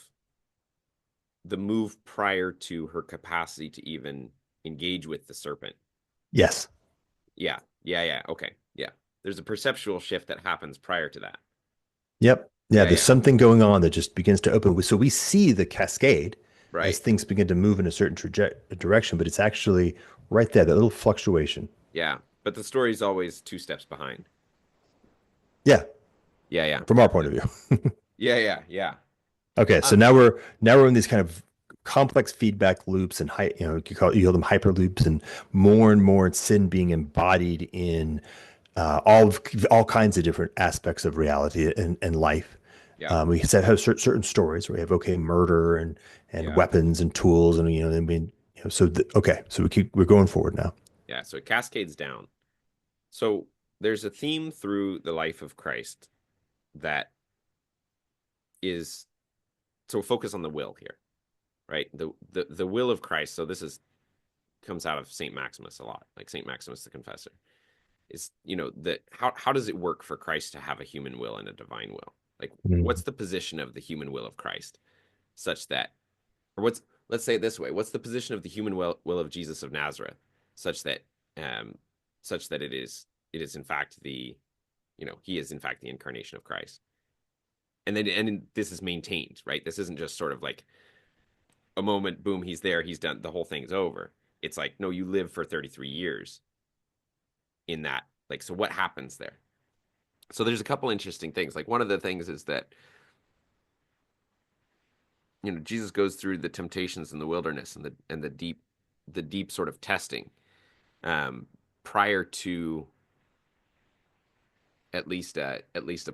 the move prior to her capacity to even engage with the serpent. Yes. Yeah. Yeah. Yeah. Okay. Yeah. There's a perceptual shift that happens prior to that. Yep. Yeah, Yeah. there's Yeah. something going on that just begins to open. So we see the cascade as Right. things begin to move in a certain direction, but it's actually right there, that little fluctuation. Yeah. But the story's always two steps behind. Yeah, Yeah. Yeah. from our point of view. Yeah. Yeah. Yeah. Okay, so Um, now we're in these kind of complex feedback loops and you call them hyper loops, and more sin being embodied in all kinds of different aspects of reality and life. yeah. We said have certain stories where we have murder and Yeah. weapons and tools, and okay, so we're going forward now. Yeah. So it cascades down. So there's a theme through the life of Christ that is so we'll focus on the will here, right? The will of Christ. So this is comes out of Saint Maximus a lot, like Saint Maximus the Confessor. Is that how does it work for Christ to have a human will and a divine will? Like what's Mm. the position of the human will of Christ such that or what's let's say it this way, what's the position of the human will of Jesus of Nazareth such that um such that it is in fact the he is in fact the incarnation of Christ. And this is maintained, right? This isn't just sort of like a moment, boom, he's there, he's done, the whole thing's over. It's like, no, you live for 33 years in that. Like, so what happens there? So there's a couple interesting things. Like one of the things is that, Jesus goes through the temptations in the wilderness and the deep sort of testing um, prior to at least a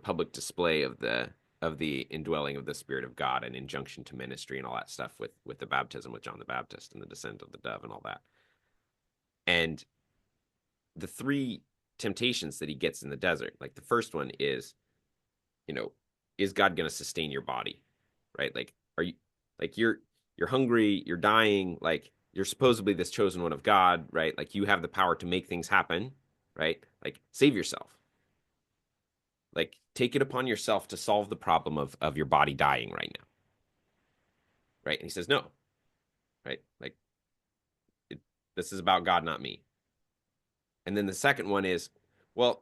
public display of the indwelling of the Spirit of God and injunction to ministry and all that stuff with the baptism with John the Baptist and the descent of the dove and all that. And the three temptations that he gets in the desert, like the first one is, you know, is God going to sustain your body? Right? Like, are you like you're hungry, you're dying, like you're supposedly this chosen one of God, right? Like you have the power to make things happen, right? Like save yourself. Like take it upon yourself to solve the problem of your body dying right now. Right? And he says, no, right? Like it, this is about God, not me. And then the second one is, well,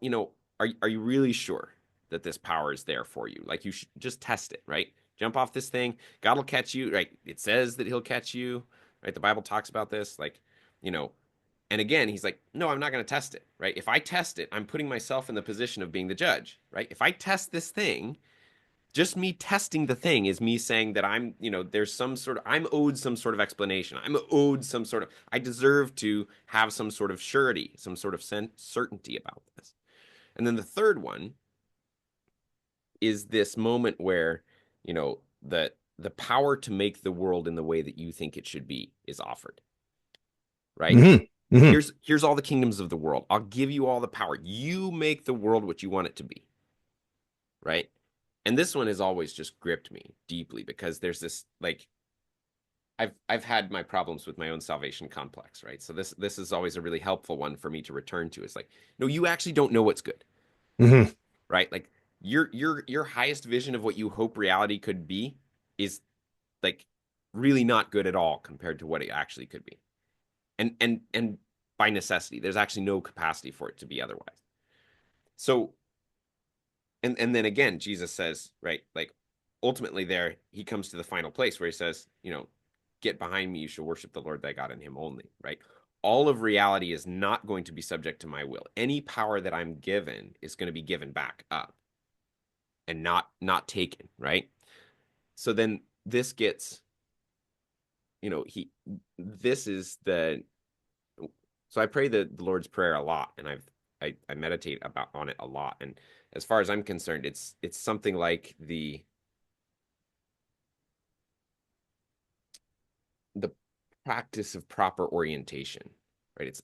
are you really sure that this power is there for you? Like you should just test it, right? Jump off this thing. God will catch you, right? It says that he'll catch you, right? The Bible talks about this, like, you know, and again, he's like, no, I'm not going to test it, right? If I test it, I'm putting myself in the position of being the judge, right? If I test this thing, just me testing the thing is me saying that there's I'm owed some sort of explanation. I'm owed some sort of, I deserve to have some sort of surety, some sort of certainty about this. And then the third one is this moment where, the power to make the world in the way that you think it should be is offered, right? Hmm. Hmm. Here's all the kingdoms of the world. I'll give you all the power. You make the world what you want it to be, right? And this one has always just gripped me deeply because there's this like I've had my problems with my own salvation complex, right? So this is always a really helpful one for me to return to. It's like, no, you actually don't know what's good, Hmm. right? Like your highest vision of what you hope reality could be is like really not good at all compared to what it actually could be. And by necessity, there's actually no capacity for it to be otherwise. So and then again, Jesus says, right, like ultimately there he comes to the final place where he says, get behind me, you shall worship the Lord thy God and him only, right? All of reality is not going to be subject to my will. Any power that I'm given is going to be given back up and not taken, right? So then this gets, he this is the so I pray the Lord's Prayer a lot and I meditate about on it a lot. And as far as I'm concerned, it's something like the practice of proper orientation, right?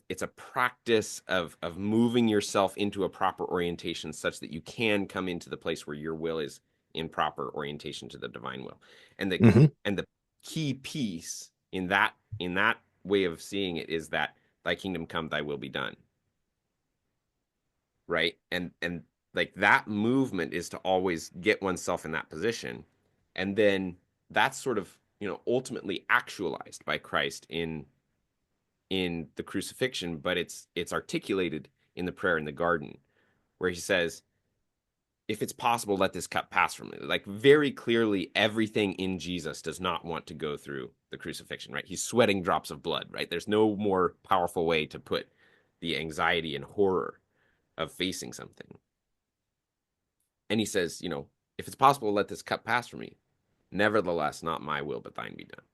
It's a practice of moving yourself into a proper orientation such that you can come into the place where your will is in proper orientation to the divine will. And the Hmm. and the key piece in that way of seeing it is that thy kingdom come, thy will be done. Right? And like that movement is to always get oneself in that position. And then that's sort of, ultimately actualized by Christ in the crucifixion, but it's articulated in the prayer in the garden where he says, if it's possible, let this cup pass from me. Like very clearly, everything in Jesus does not want to go through the crucifixion, right? He's sweating drops of blood, right? There's no more powerful way to put the anxiety and horror of facing something. And he says, if it's possible, let this cup pass from me. Nevertheless, not my will, but thine be done.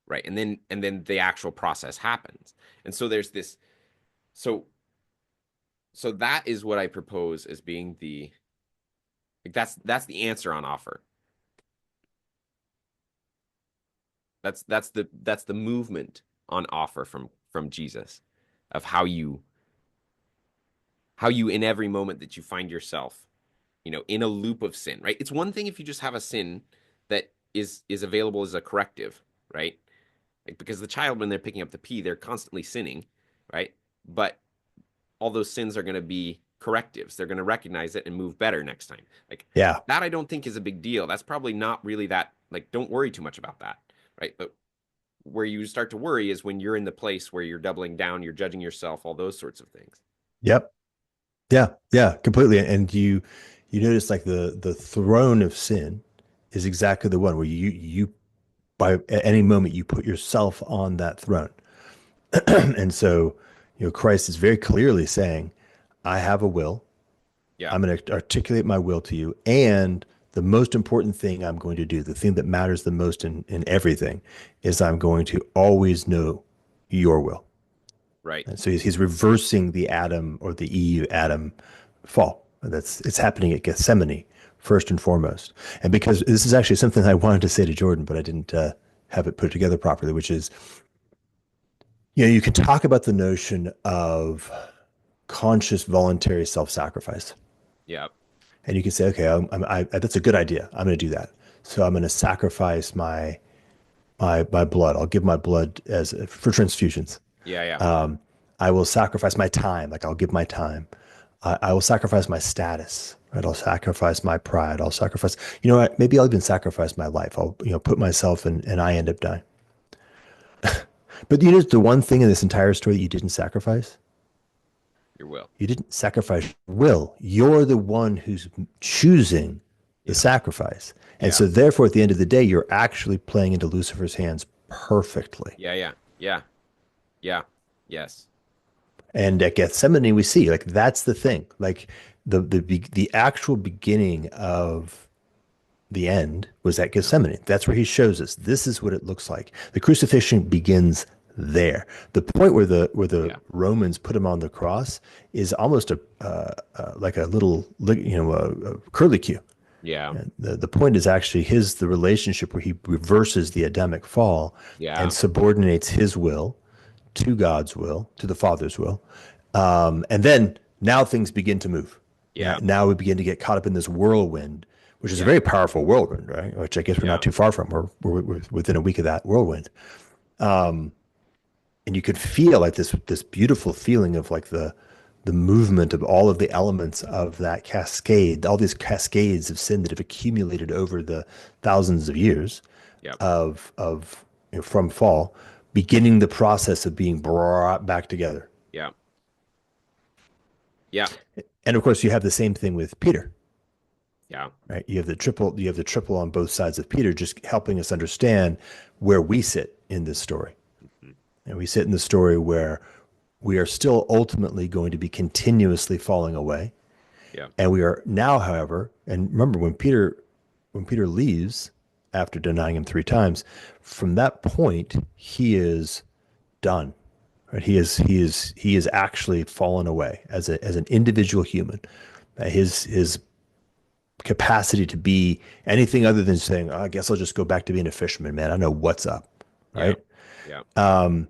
Right. And then the actual process happens. And so there's this, so that is what I propose as being that's the answer on offer. That's the movement on offer from Jesus of how you in every moment that you find yourself, in a loop of sin, right? It's one thing if you just have a sin that is available as a corrective, right? Like because the child when they're picking up the pea, they're constantly sinning, right? But all those sins are going to be correctives. They're going to recognize it and move better next time. Like Yeah. that I don't think is a big deal. That's probably not really that, like, don't worry too much about that, right? But where you start to worry is when you're in the place where you're doubling down, you're judging yourself, all those sorts of things. Yep. Yeah. Yeah. Completely. And you notice like the throne of sin is exactly the one where you by at any moment you put yourself on that throne. And so, Christ is very clearly saying, I have a will. Yeah, I'm going to articulate my will to you. And the most important thing I'm going to do, the thing that matters the most in everything, is I'm going to always know your will. right. And so he's reversing the Adam or the Eve Adam fall. It's happening at Gethsemane first and foremost. And because this is actually something I wanted to say to Jordan, but I didn't have it put together properly, which is, you can talk about the notion of conscious voluntary self-sacrifice. Yeah, And you can say, okay, that's a good idea. I'm going to do that. So I'm going to sacrifice my blood. I'll give my blood as for transfusions. yeah, yeah, I will sacrifice my time. Like I'll give my time. I will sacrifice my status. Right? I'll sacrifice my pride. I'll sacrifice. You know what? Maybe I'll even sacrifice my life. I'll put myself in, and I end up dying. But the one thing in this entire story that you didn't sacrifice. your will. You didn't sacrifice your will. You're the one who's choosing the Yeah, sacrifice. And yeah, so therefore, at the end of the day, you're actually playing into Lucifer's hands perfectly. yeah, yeah, yeah, yeah. Yes. And at Gethsemane, we see like that's the thing. Like the actual beginning of the end was at Yeah, Gethsemane. That's where he shows us this is what it looks like. The crucifixion begins there. The point where the yeah, Romans put him on the cross is almost like a little a curlicue. yeah, And the point is actually the relationship where he reverses the Adamic fall and yeah, subordinates his will to God's will, to the Father's will. And then now things begin to move. yeah, Now we begin to get caught up in this whirlwind, which is a yeah, very powerful whirlwind, right? Which I guess we're yeah, not too far from. We're within a week of that whirlwind. And you could feel like this beautiful feeling of like the movement of all of the elements of that cascade, all these cascades of sin that have accumulated over the thousands of years yeah, of from fall, beginning the process of being brought back together. yeah, yeah, And of course, you have the same thing with Peter, yeah. right? You have the triple on both sides of Peter, just helping us understand where we sit in this story. Mhm. And we sit in the story where we are still ultimately going to be continuously falling away. Yeah, And we are now, however, and remember when Peter leaves after denying him 3 times, from that point he is done. Right? He is actually fallen away as an individual human. His capacity to be anything other than saying, oh, I guess I'll just go back to being a fisherman, man. I know what's up, yeah, right? Yeah.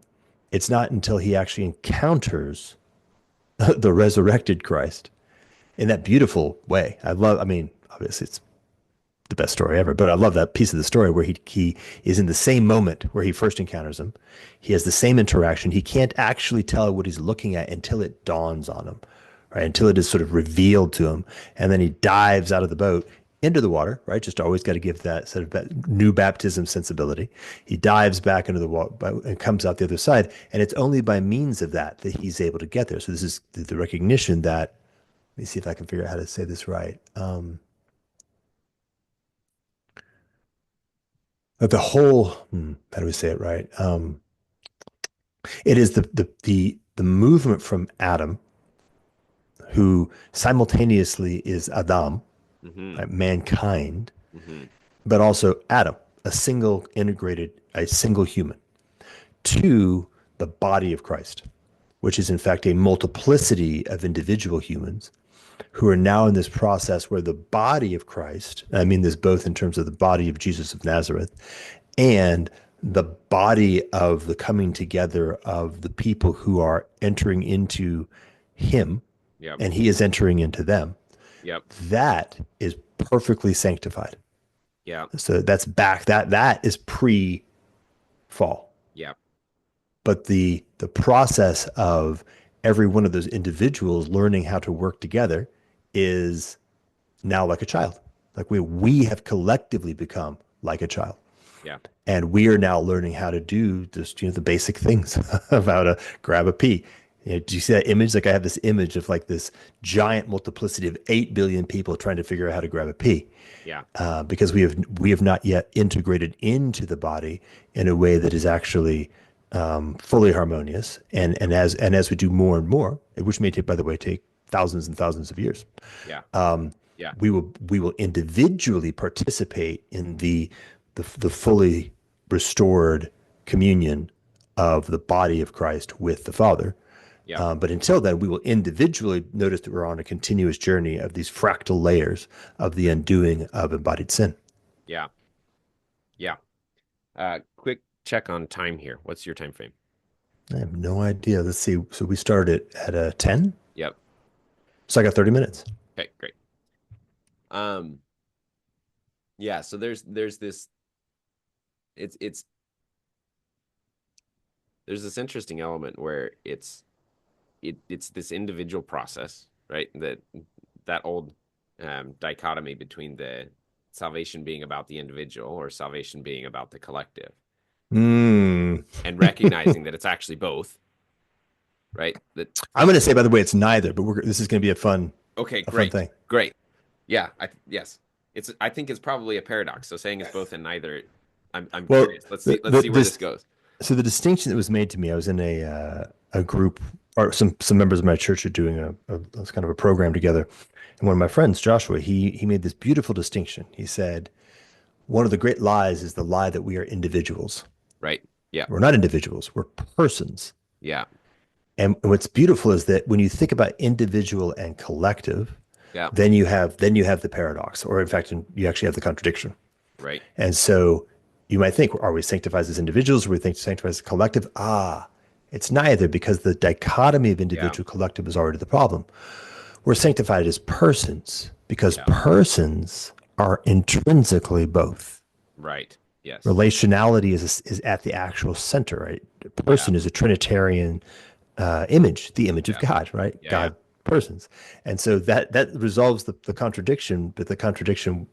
It's not until he actually encounters the resurrected Christ in that beautiful way. I mean, obviously it's the best story ever, but I love that piece of the story where he is in the same moment where he first encounters him. He has the same interaction. He can't actually tell what he's looking at until it dawns on him, right? Until it is sort of revealed to him. And then he dives out of the boat into the water, right? Just always got to give that sort of new baptism sensibility. He dives back into the water and comes out the other side. And it's only by means of that that he's able to get there. So this is the recognition that, let me see if I can figure out how to say this right. The whole, how do we say it right? It is the movement from Adam, who simultaneously is Adam, Mm-hmm. right, mankind, Mm-hmm. but also Adam, a single integrated, a single human, to the body of Christ, which is in fact a multiplicity of individual humans who are now in this process where the body of Christ, I mean this both in terms of the body of Jesus of Nazareth and the body of the coming together of the people who are entering into him Yep. and he is entering into them, Yep. that is perfectly sanctified. Yeah. So that's back, that is pre-fall. Yeah. But the process of every one of those individuals learning how to work together is now like a child. Like we have collectively become like a child. Yeah. And we are now learning how to do just, the basic things of how to grab a pea. Do you see that image? Like I have this image of like this giant multiplicity of 8 billion people trying to figure out how to grab a pea. Yeah. Because we have not yet integrated into the body in a way that is actually fully harmonious. And as we do more and more, which may take, by the way, take thousands and thousands of years, Yeah. Yeah. we will individually participate in the fully restored communion of the body of Christ with the Father. Yeah. But until then, we will individually notice that we're on a continuous journey of these fractal layers of the undoing of embodied sin. Yeah. Yeah. Quick check on time here. What's your time frame? I have no idea. Let's see. So we started at a 10. Yep. So I got 30 minutes. Okay, great. Yeah, so there's this there's this interesting element where it's this individual process, right? That old dichotomy between the salvation being about the individual or salvation being about the collective. And recognizing that it's actually both, right? That I'm going to say, by the way, it's neither, but this is going to be a fun great thing. Great. Yeah, yes. I think it's probably a paradox. So saying it's both and neither, I'm curious. Let's see where this goes. So the distinction that was made to me, I was in a group, or some members of my church are doing a kind of a program together. And one of my friends, Joshua, he made this beautiful distinction. He said, one of the great lies is the lie that we are individuals. Right. Yeah. We're not individuals. We're persons. Yeah. And what's beautiful is that when you think about individual and collective, yeah, then you have the paradox, or in fact, you actually have the contradiction. Right. And so you might think, are we sanctified as individuals? Or we think sanctified as a collective? It's neither, because the dichotomy of individual collective is already the problem. We're sanctified as persons because persons are intrinsically both. Right. Yes. Relationality is at the actual center, right? A person is a Trinitarian image, the image of God, right? God, persons. And so that resolves the contradiction, but the contradiction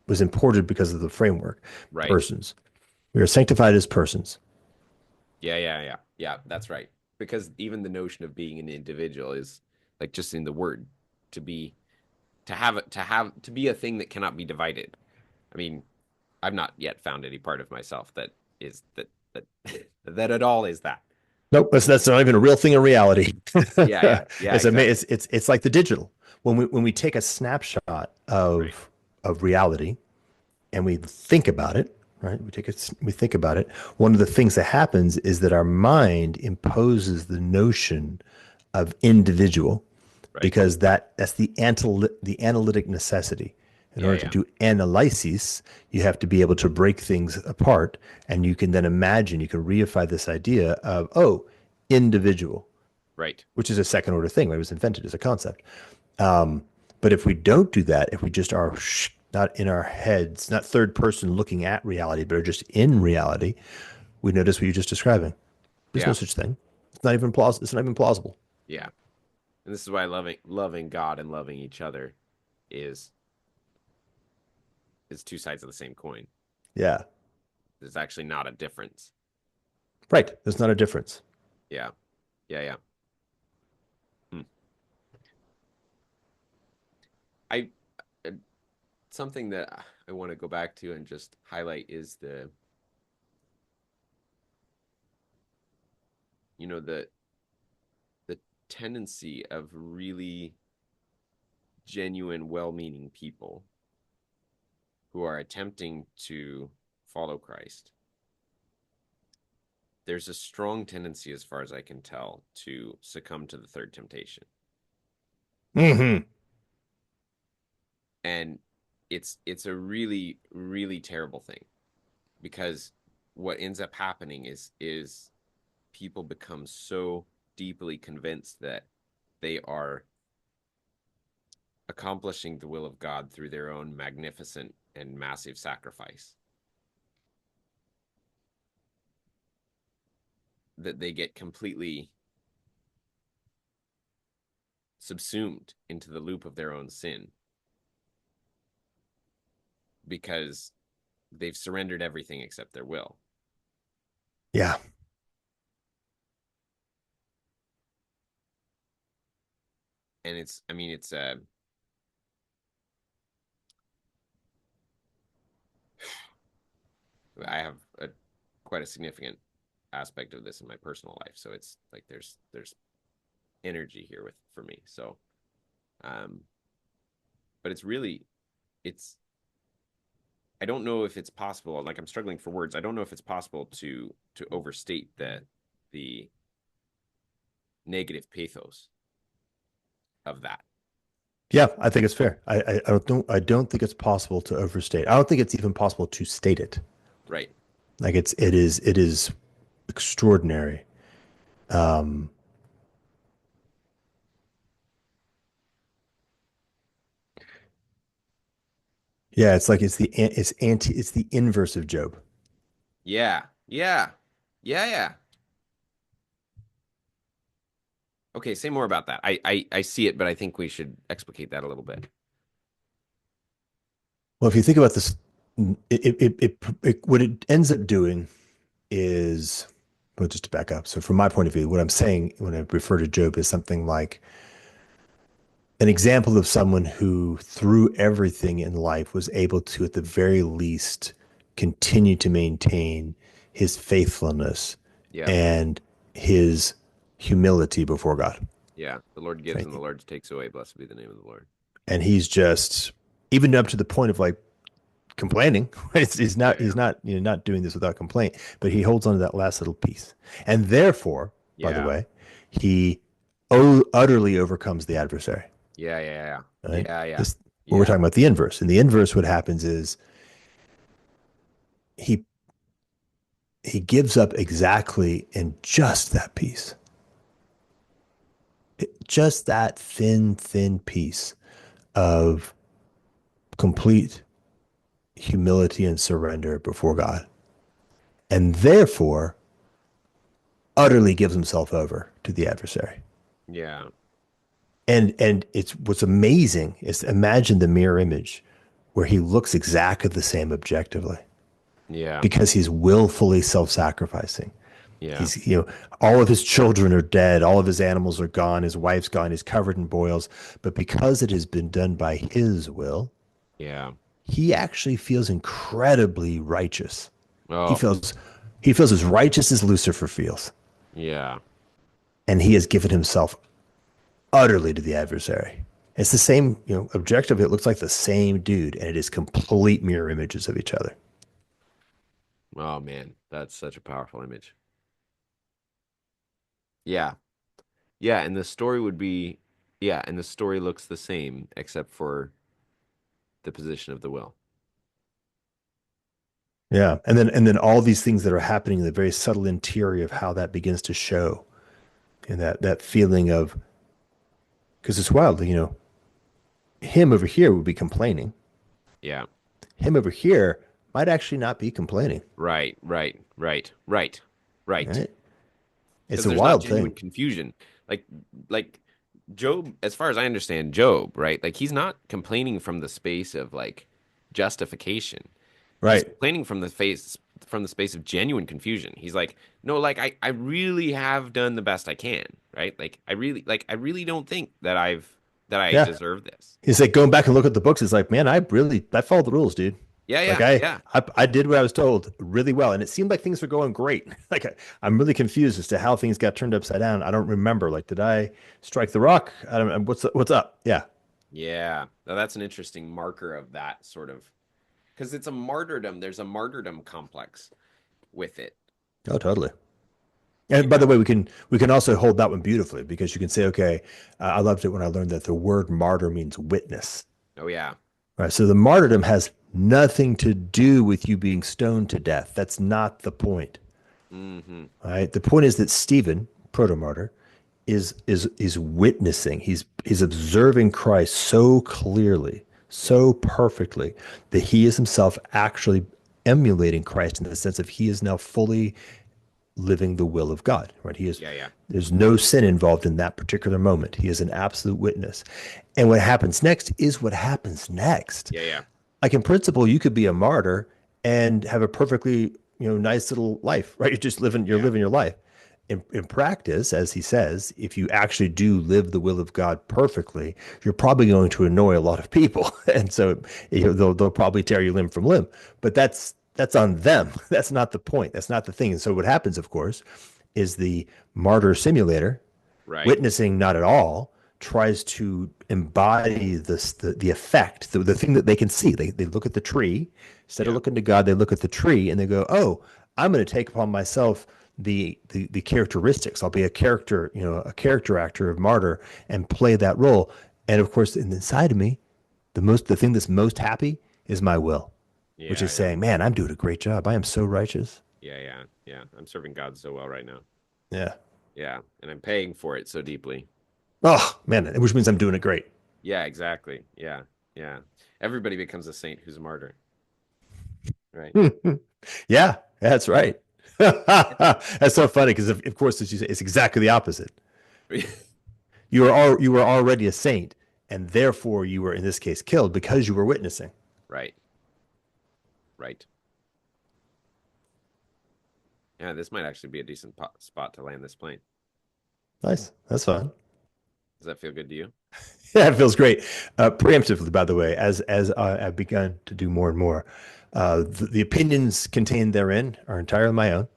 was imported because of the framework. Right. Persons. We are sanctified as persons. Yeah, that's right. Because even the notion of being an individual is like just in the word to be a thing that cannot be divided. I mean, I've not yet found any part of myself that is that at all is that. Nope, that's not even a real thing in reality. Yeah. It's like the digital. When we take a snapshot of reality and we think about it, right? We think about it. One of the things that happens is that our mind imposes the notion of individual, because that's the analytic necessity. In Yeah, order to yeah. do analysis, you have to be able to break things apart, and you can then imagine, you can reify this idea of, oh, individual, Right. which is a second order thing. Right? It was invented as a concept. Um, but if we don't do that, if we just are not in our heads, not third person looking at reality, but are just in reality, we notice what you're just describing. There's no Yeah. such thing. It's not even plausible. It's not even plausible. Yeah. And this is why loving God and loving each other is two sides of the same coin. Yeah. There's actually not a difference. Right. There's not a difference. Yeah. Yeah, yeah. Hmm. I uh, Something that I want to go back to and just highlight is the tendency of really genuine, well-meaning people who are attempting to follow Christ. There's a strong tendency, as far as I can tell, to succumb to the third temptation. Mm-hmm. And it's a really, really terrible thing, because what ends up happening is people become so deeply convinced that they are accomplishing the will of God through their own magnificent and massive sacrifice, that they get completely subsumed into the loop of their own sin, because they've surrendered everything except their will. Yeah. And it's I have quite a significant aspect of this in my personal life, so it's like there's energy here with for me. So um but it's I don't know if it's possible, like I'm struggling for words. I don't know if it's possible to overstate the negative pathos of that. Yeah, I think it's fair. I don't think it's possible to overstate. I don't think it's even possible to state it. Right. Like it is extraordinary. Um, yeah, it's like it's the inverse of Job. Yeah. Yeah. Yeah, yeah. Okay, say more about that. I see it, but I think we should explicate that a little bit. Well, if you think about this, what it ends up doing is, well, just to back up. So, from my point of view, what I'm saying when I refer to Job is something like an example of someone who, through everything in life, was able to, at the very least, continue to maintain his faithfulness Yeah. and his humility before God. Yeah. The Lord gives and the Right? Lord takes away. Blessed be the name of the Lord. And he's just, even up to the point of like complaining. He's Yeah, not yeah. not doing this without complaint, but he holds on to that last little piece, and therefore, by the Yeah. way, he utterly overcomes the adversary. Yeah, yeah, yeah. Right? Yeah, yeah. This we're Yeah. talking about the inverse. In the inverse, what happens is he he gives up exactly in just that piece, just that thin piece of complete humility and surrender before God, and therefore utterly gives himself over to the adversary. Yeah. And it's what's amazing is imagine the mirror image where he looks exactly the same objectively Yeah. because he's willfully self-sacrificing. Yeah. He's, all of his children are dead, all of his animals are gone, his wife's gone, he's covered in boils, but because it has been done by his will, Yeah. he actually feels incredibly righteous. He Oh, feels he feels as righteous as Lucifer feels, yeah. and he has given himself utterly to the adversary. It's the same, objective. It looks like the same dude, and it is complete mirror images of each other. Oh man, that's such a powerful image. Yeah. Yeah, and the story looks the same except for the position of the will. Yeah. And then all these things that are happening in the very subtle interior of how that begins to show. And that feeling of, because it's wild, him over here would be complaining. Yeah. Him over here might actually not be complaining. Right, right, right, right, right. Right. It's Because a there's not wild thing. genuine confusion. Like like Job, as far as I understand Job, right? Like he's not complaining from the space of like justification. He's Right. complaining from the space of genuine confusion. He's like, no, like I really have done the best I can, right? I really don't think that I Yeah. deserve this. He's like going back and look at the books. It's like, man, I followed the rules, dude. Yeah, Like yeah, yeah. I did what I was told really well, and it seemed like things were going great. Like I'm really confused as to how things got turned upside down. I don't remember. Like, did I strike the rock? I don't. What's up? Yeah. Yeah. Now that's an interesting marker of that sort of because it's a martyrdom. There's a martyrdom complex with it. Oh, totally. And by Yeah. the way, we can also hold that one beautifully because you can say, okay, I loved it when I learned that the word martyr means witness. Oh yeah. Right. So the martyrdom has nothing to do with you being stoned to death. That's not the point. Mm-hmm. Right. The point is that Stephen, proto-martyr, is witnessing. He's observing Christ so clearly, Yeah. so perfectly that he is himself actually emulating Christ in the sense of he is now fully living the will of God. Right. Yeah. Yeah. There's no sin involved in that particular moment. He is an absolute witness. And what happens next is what happens next. Yeah. Yeah. Like in principle, you could be a martyr and have a perfectly, nice little life, right? You're Yeah. living your life. In practice, as he says, if you actually do live the will of God perfectly, you're probably going to annoy a lot of people, and so they'll probably tear you limb from limb. But that's on them. That's not the point. That's not the thing. And so what happens, of course, is the martyr simulator Right. witnessing not at all tries to embody the effect, the thing that they can see. They look at the tree instead of Yeah. looking to God. They look at the tree and they go, "Oh, I'm going to take upon myself the characteristics. I'll be a character, a character actor of martyr and play that role." And of course, inside of me, the thing that's most happy is my will, which Yeah. is Yeah. saying, "Man, I'm doing a great job. I am so righteous." Yeah. Yeah. Yeah. I'm serving God so well right now. Yeah. Yeah. And I'm paying for it so deeply. Oh man, which means I'm doing it great. Yeah, exactly. Yeah. Yeah. Everybody becomes a saint who's a martyr. Right. Yeah, that's right. That's so funny because of course, as you say, it's exactly the opposite. You were already a saint, and therefore you were in this case killed because you were witnessing. Right. Right. Yeah, this might actually be a decent spot to land this plane. Nice, that's fun. Does that feel good to you? Yeah, it feels great. Preemptively, by the way, as I've begun to do more and more, the opinions contained therein are entirely my own,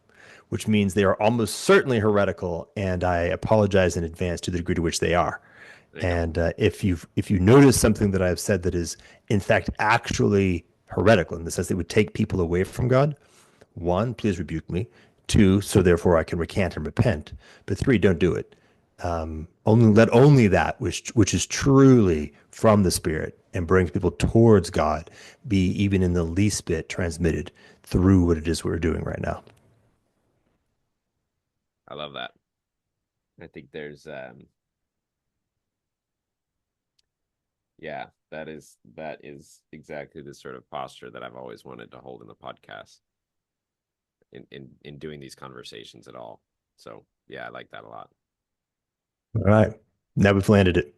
which means they are almost certainly heretical, and I apologize in advance to the degree to which they are. There you go. And if you notice something that I've said that is in fact actually heretical in the sense that it would take people away from God, one, please rebuke me. Two, so therefore I can recant and repent. But three, don't do it. Only that which is truly from the Spirit and brings people towards God be even in the least bit transmitted through what it is we're doing right now. I love that. I think there's yeah, that is exactly the sort of posture that I've always wanted to hold in the podcast in doing these conversations at all. So yeah, I like that a lot. All right. Now we've landed it.